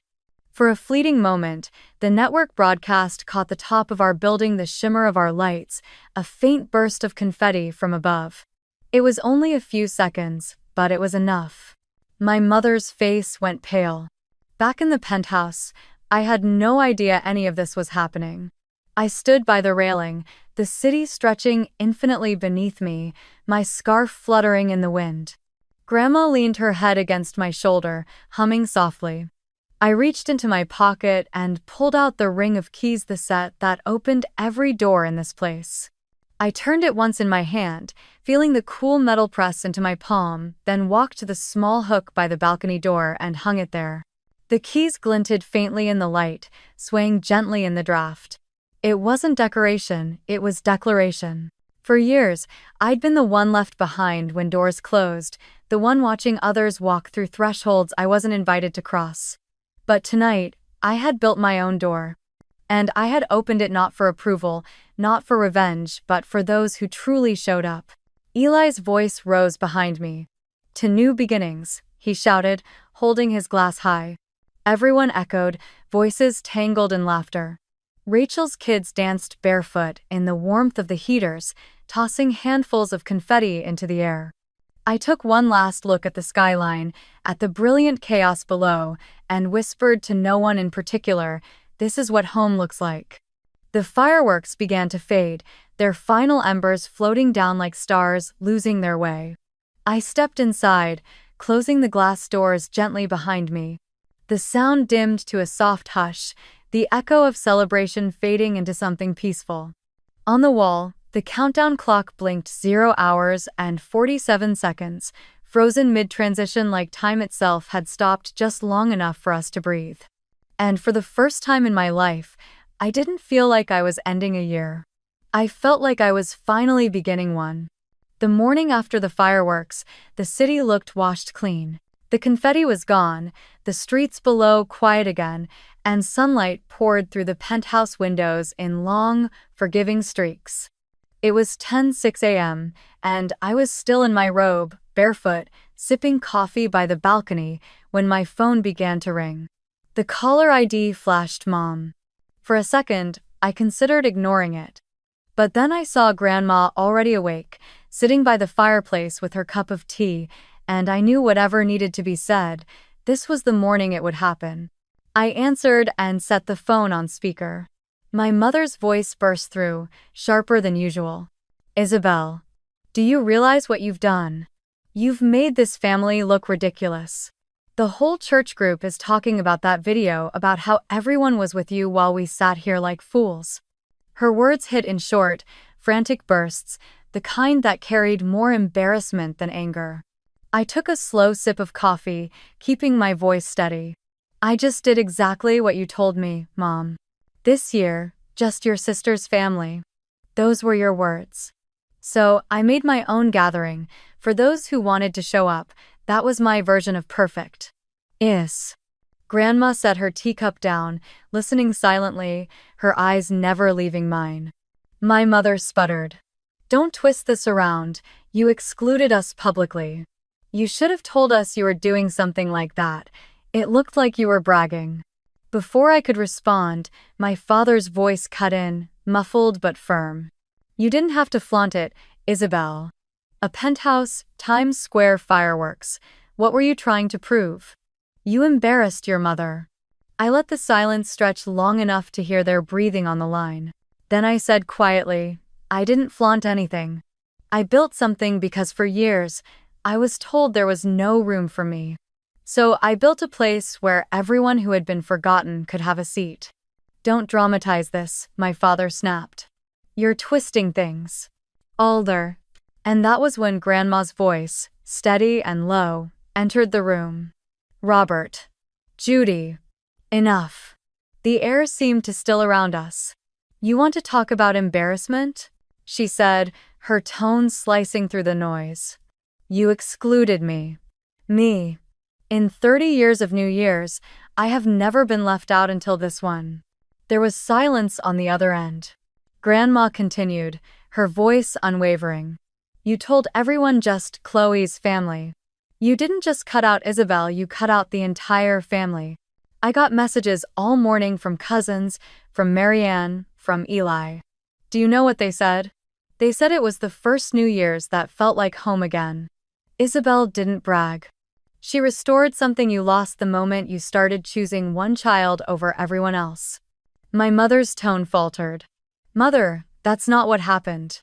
For a fleeting moment, the network broadcast caught the top of our building, the shimmer of our lights, a faint burst of confetti from above. It was only a few seconds, but it was enough. My mother's face went pale. Back in the penthouse, I had no idea any of this was happening. I stood by the railing, the city stretching infinitely beneath me, my scarf fluttering in the wind. Grandma leaned her head against my shoulder, humming softly. I reached into my pocket and pulled out the ring of keys, the set that opened every door in this place. I turned it once in my hand, feeling the cool metal press into my palm, then walked to the small hook by the balcony door and hung it there. The keys glinted faintly in the light, swaying gently in the draft. It wasn't decoration, it was declaration. For years, I'd been the one left behind when doors closed, the one watching others walk through thresholds I wasn't invited to cross. But tonight, I had built my own door. And I had opened it not for approval, not for revenge, but for those who truly showed up. Eli's voice rose behind me. "To new beginnings," he shouted, holding his glass high. Everyone echoed, voices tangled in laughter. Rachel's kids danced barefoot in the warmth of the heaters, tossing handfuls of confetti into the air. I took one last look at the skyline, at the brilliant chaos below, and whispered to no one in particular, "This is what home looks like." The fireworks began to fade, their final embers floating down like stars, losing their way. I stepped inside, closing the glass doors gently behind me. The sound dimmed to a soft hush, the echo of celebration fading into something peaceful. On the wall, the countdown clock blinked 0 hours and 47 seconds, frozen mid-transition like time itself had stopped just long enough for us to breathe. And for the first time in my life, I didn't feel like I was ending a year. I felt like I was finally beginning one. The morning after the fireworks, the city looked washed clean. The confetti was gone, the streets below quiet again, and sunlight poured through the penthouse windows in long, forgiving streaks. It was 10:06 a.m., and I was still in my robe, barefoot, sipping coffee by the balcony, when my phone began to ring. The caller ID flashed Mom. For a second, I considered ignoring it. But then I saw Grandma already awake, sitting by the fireplace with her cup of tea, and I knew whatever needed to be said, this was the morning it would happen. I answered and set the phone on speaker. My mother's voice burst through, sharper than usual. "Isabelle, do you realize what you've done? You've made this family look ridiculous. The whole church group is talking about that video about how everyone was with you while we sat here like fools." Her words hit in short, frantic bursts, the kind that carried more embarrassment than anger. I took a slow sip of coffee, keeping my voice steady. "I just did exactly what you told me, Mom. This year, just your sister's family." Those were your words. So, I made my own gathering. For those who wanted to show up, that was my version of perfect. Grandma set her teacup down, listening silently, her eyes never leaving mine. My mother sputtered. "Don't twist this around. You excluded us publicly. You should have told us you were doing something like that. It looked like you were bragging." Before I could respond, my father's voice cut in, muffled but firm. "You didn't have to flaunt it, Isabelle. A penthouse, Times Square fireworks. What were you trying to prove? You embarrassed your mother." I let the silence stretch long enough to hear their breathing on the line. Then I said quietly, "I didn't flaunt anything. I built something because for years, I was told there was no room for me. So I built a place where everyone who had been forgotten could have a seat." "Don't dramatize this," my father snapped. "You're twisting things." "Alder." And that was when Grandma's voice, steady and low, entered the room. "Robert. Judy. Enough." The air seemed to still around us. "You want to talk about embarrassment?" she said, her tone slicing through the noise. "You excluded me. Me. In 30 years of New Year's, I have never been left out until this one." There was silence on the other end. Grandma continued, her voice unwavering. "You told everyone just Chloe's family. You didn't just cut out Isabelle, you cut out the entire family. I got messages all morning from cousins, from Marianne, from Eli. Do you know what they said? They said it was the first New Year's that felt like home again. Isabelle didn't brag. She restored something you lost the moment you started choosing one child over everyone else." My mother's tone faltered. "Mother, that's not what happened."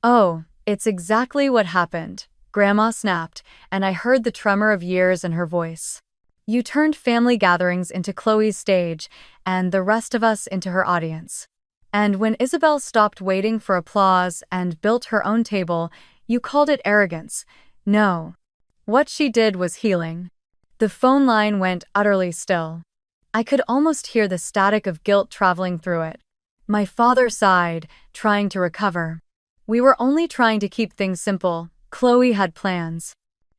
"Oh, it's exactly what happened," Grandma snapped, and I heard the tremor of years in her voice. You turned family gatherings into Chloe's stage, and the rest of us into her audience. And when Isabelle stopped waiting for applause and built her own table, you called it arrogance. No. What she did was healing. The phone line went utterly still. I could almost hear the static of guilt traveling through it. My father sighed, trying to recover. We were only trying to keep things simple. Chloe had plans.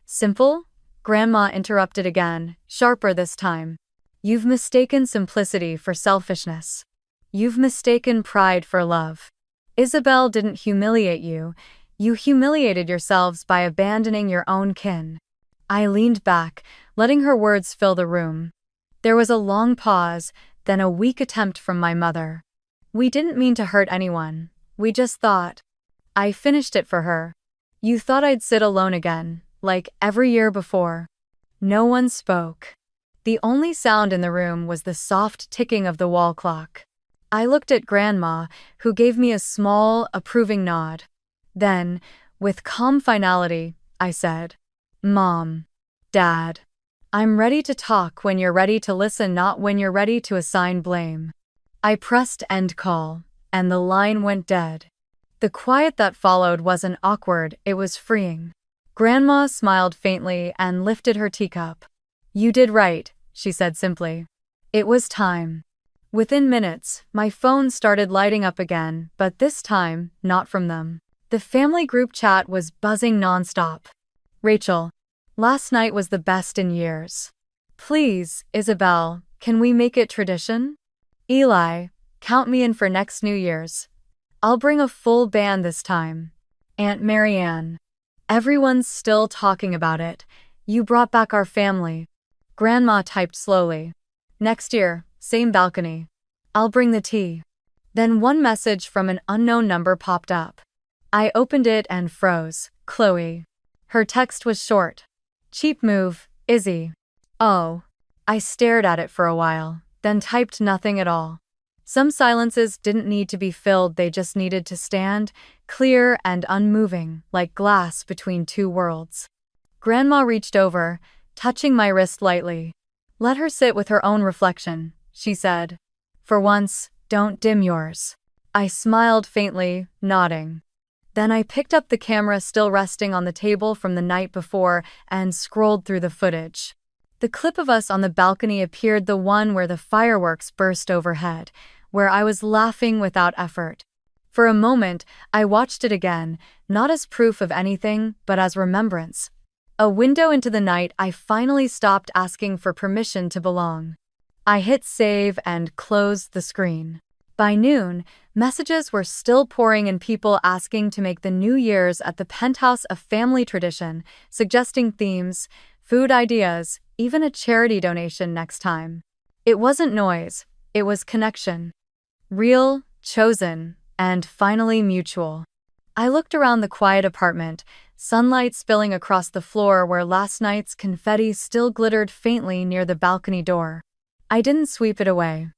Simple? Grandma interrupted again, sharper this time. You've mistaken simplicity for selfishness. You've mistaken pride for love. Isabelle didn't humiliate you. You humiliated yourselves by abandoning your own kin. I leaned back, letting her words fill the room. There was a long pause, then a weak attempt from my mother. We didn't mean to hurt anyone. We just thought. I finished it for her. You thought I'd sit alone again, like every year before. No one spoke. The only sound in the room was the soft ticking of the wall clock. I looked at Grandma, who gave me a small, approving nod. Then, with calm finality, I said, Mom, Dad, I'm ready to talk when you're ready to listen, not when you're ready to assign blame. I pressed end call, and the line went dead. The quiet that followed wasn't awkward, it was freeing. Grandma smiled faintly and lifted her teacup. You did right, she said simply. It was time. Within minutes, my phone started lighting up again, but this time, not from them. The family group chat was buzzing nonstop. Rachel, last night was the best in years. Please, Isabelle, can we make it tradition? Eli, count me in for next New Year's. I'll bring a full band this time. Aunt Marianne. Everyone's still talking about it. You brought back our family. Grandma typed slowly. Next year, same balcony. I'll bring the tea. Then one message from an unknown number popped up. I opened it and froze. Chloe. Her text was short. Cheap move, Izzy. Oh. I stared at it for a while, then typed nothing at all. Some silences didn't need to be filled, they just needed to stand, clear and unmoving, like glass between two worlds. Grandma reached over, touching my wrist lightly. Let her sit with her own reflection, she said. For once, don't dim yours. I smiled faintly, nodding. Then I picked up the camera still resting on the table from the night before and scrolled through the footage. The clip of us on the balcony appeared, the one where the fireworks burst overhead, where I was laughing without effort. For a moment, I watched it again, not as proof of anything, but as remembrance. A window into the night. I finally stopped asking for permission to belong. I hit save and closed the screen. By noon, messages were still pouring in, people asking to make the New Year's at the Penthouse a family tradition, suggesting themes, food ideas, even a charity donation next time. It wasn't noise, it was connection. Real, chosen, and finally mutual. I looked around the quiet apartment, sunlight spilling across the floor where last night's confetti still glittered faintly near the balcony door. I didn't sweep it away.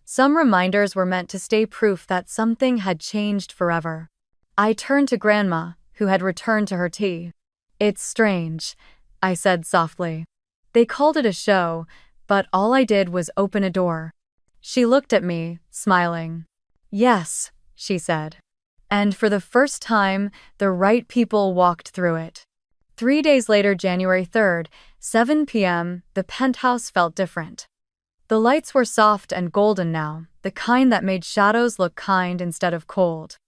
Some reminders were meant to stay, proof that something had changed forever. I turned to Grandma, who had returned to her tea. It's strange, I said softly. They called it a show, but all I did was open a door. She looked at me, smiling. Yes, she said. And for the first time, the right people walked through it. 3 days later, January 3rd, 7 p.m., the Penthouse felt different. The lights were soft and golden now, the kind that made shadows look kind instead of cold.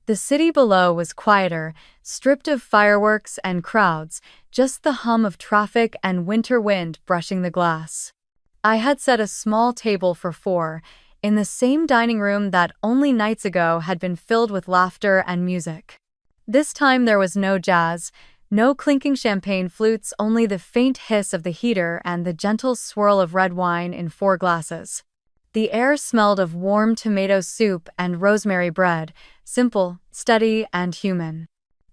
The city below was quieter, stripped of fireworks and crowds, just the hum of traffic and winter wind brushing the glass. I had set a small table for 4, in the same dining room that only nights ago had been filled with laughter and music. This time there was no jazz, no clinking champagne flutes, only the faint hiss of the heater and the gentle swirl of red wine in 4 glasses. The air smelled of warm tomato soup and rosemary bread, simple, steady, and human.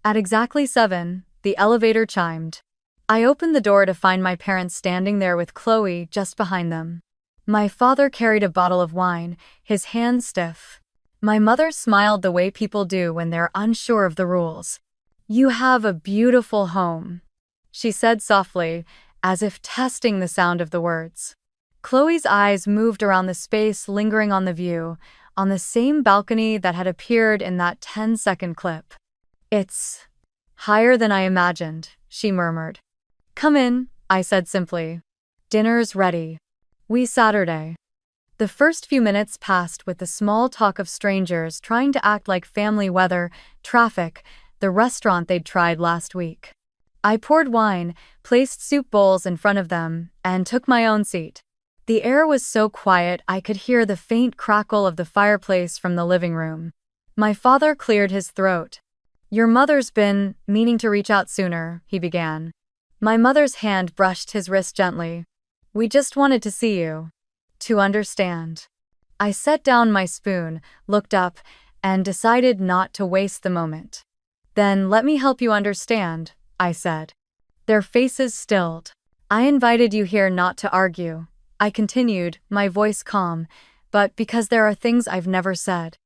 At exactly 7, the elevator chimed. I opened the door to find my parents standing there with Chloe just behind them. My father carried a bottle of wine, his hand stiff. My mother smiled the way people do when they're unsure of the rules. You have a beautiful home, she said softly, as if testing the sound of the words. Chloe's eyes moved around the space, lingering on the view, on the same balcony that had appeared in that 10-second clip. It's higher than I imagined, she murmured. Come in, I said simply. Dinner's ready. Saturday. The first few minutes passed with the small talk of strangers trying to act like family, weather, traffic, the restaurant they'd tried last week. I poured wine, placed soup bowls in front of them, and took my own seat. The air was so quiet I could hear the faint crackle of the fireplace from the living room. My father cleared his throat. Your mother's been meaning to reach out sooner, he began. My mother's hand brushed his wrist gently. We just wanted to see you. To understand. I set down my spoon, looked up, and decided not to waste the moment. Then let me help you understand, I said. Their faces stilled. I invited you here not to argue, I continued, my voice calm, but because there are things I've never said.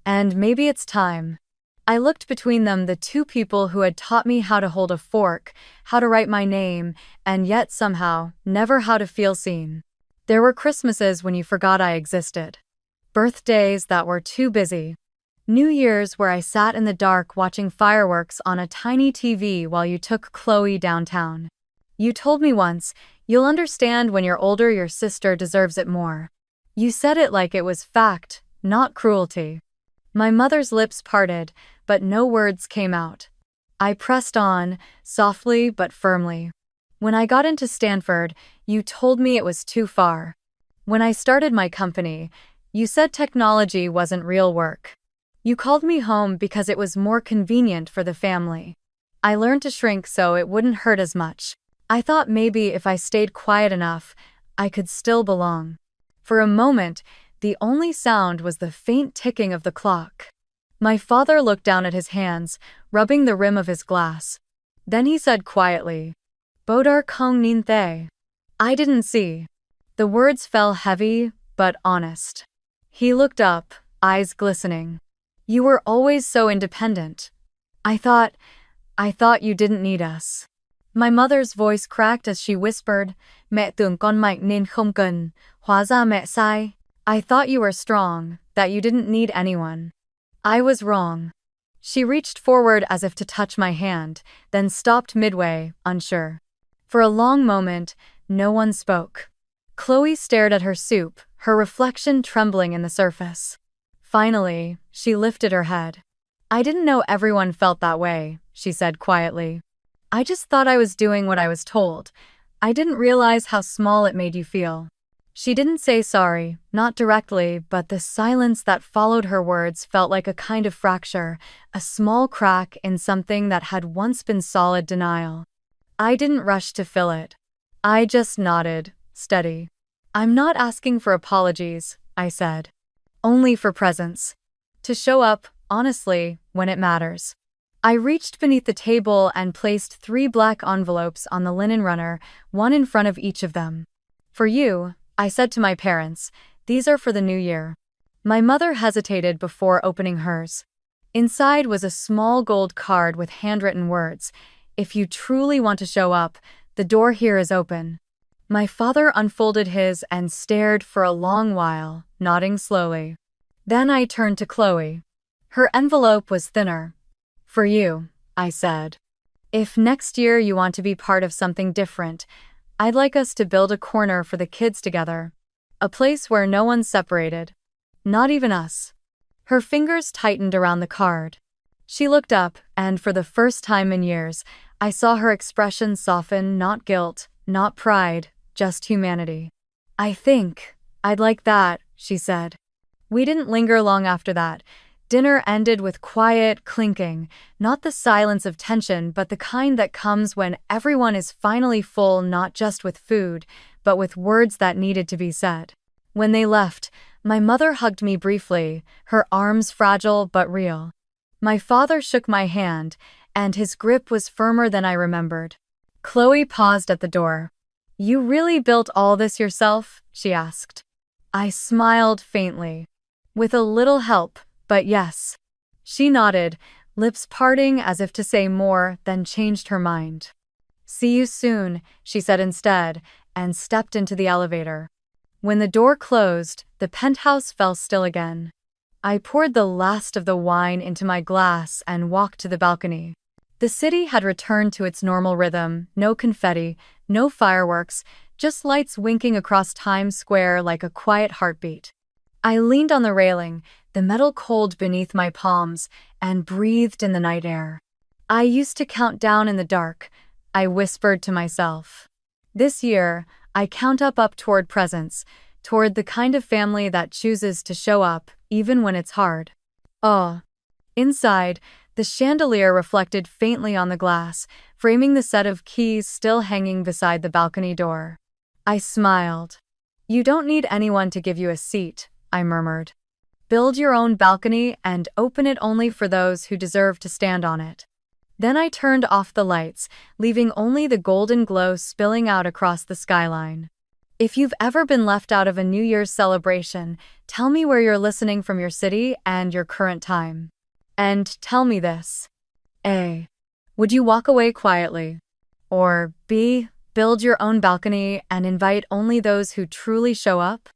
And maybe it's time. I looked between them, the two people who had taught me how to hold a fork, how to write my name, and yet somehow, never how to feel seen. There were Christmases when you forgot I existed. Birthdays that were too busy. New Year's where I sat in the dark watching fireworks on a tiny TV while you took Chloe downtown. You told me once, you'll understand when you're older, your sister deserves it more. You said it like it was fact, not cruelty. My mother's lips parted, but no words came out. I pressed on, softly but firmly. When I got into Stanford, you told me it was too far. When I started my company, you said technology wasn't real work. You called me home because it was more convenient for the family. I learned to shrink so it wouldn't hurt as much. I thought maybe if I stayed quiet enough, I could still belong. For a moment, the only sound was the faint ticking of the clock. My father looked down at his hands, rubbing the rim of his glass. Then he said quietly, Bodar kong nin the. I didn't see. The words fell heavy, but honest. He looked up, eyes glistening. You were always so independent. I thought you didn't need us. My mother's voice cracked as she whispered, Mẹ tưởng con mạnh nên không cần, hóa ra mẹ sai. I thought you were strong, that you didn't need anyone. I was wrong. She reached forward as if to touch my hand, then stopped midway, unsure. For a long moment, no one spoke. Chloe stared at her soup, her reflection trembling in the surface. Finally, she lifted her head. I didn't know everyone felt that way, she said quietly. I just thought I was doing what I was told. I didn't realize how small it made you feel. She didn't say sorry, not directly, but the silence that followed her words felt like a kind of fracture, a small crack in something that had once been solid denial. I didn't rush to fill it. I just nodded, steady. I'm not asking for apologies, I said. Only for presence. To show up, honestly, when it matters. I reached beneath the table and placed 3 black envelopes on the linen runner, one in front of each of them. For you, I said to my parents, these are for the new year. My mother hesitated before opening hers. Inside was a small gold card with handwritten words. If you truly want to show up, the door here is open. My father unfolded his and stared for a long while, nodding slowly. Then I turned to Chloe. Her envelope was thinner. For you, I said. If next year you want to be part of something different, I'd like us to build a corner for the kids together. A place where no one's separated. Not even us. Her fingers tightened around the card. She looked up, and for the first time in years, I saw her expression soften, not guilt, not pride, just humanity. I think I'd like that, she said. We didn't linger long after that. Dinner ended with quiet clinking, not the silence of tension but the kind that comes when everyone is finally full, not just with food, but with words that needed to be said. When they left, my mother hugged me briefly, her arms fragile but real. My father shook my hand, and his grip was firmer than I remembered. Chloe paused at the door. You really built all this yourself? She asked. I smiled faintly. With a little help. But yes. She nodded, lips parting as if to say more, then changed her mind. "See you soon," she said instead, and stepped into the elevator. When the door closed, the penthouse fell still again. I poured the last of the wine into my glass and walked to the balcony. The city had returned to its normal rhythm, no confetti, no fireworks, just lights winking across Times Square like a quiet heartbeat. I leaned on the railing, the metal cold beneath my palms, and breathed in the night air. "I used to count down in the dark," I whispered to myself. "This year, I count up toward presence, toward the kind of family that chooses to show up, even when it's hard." Oh. Inside, the chandelier reflected faintly on the glass, framing the set of keys still hanging beside the balcony door. I smiled. "You don't need anyone to give you a seat," I murmured. "Build your own balcony and open it only for those who deserve to stand on it." Then I turned off the lights, leaving only the golden glow spilling out across the skyline. If you've ever been left out of a New Year's celebration, tell me where you're listening from, your city and your current time. And tell me this. A. Would you walk away quietly? Or B. Build your own balcony and invite only those who truly show up?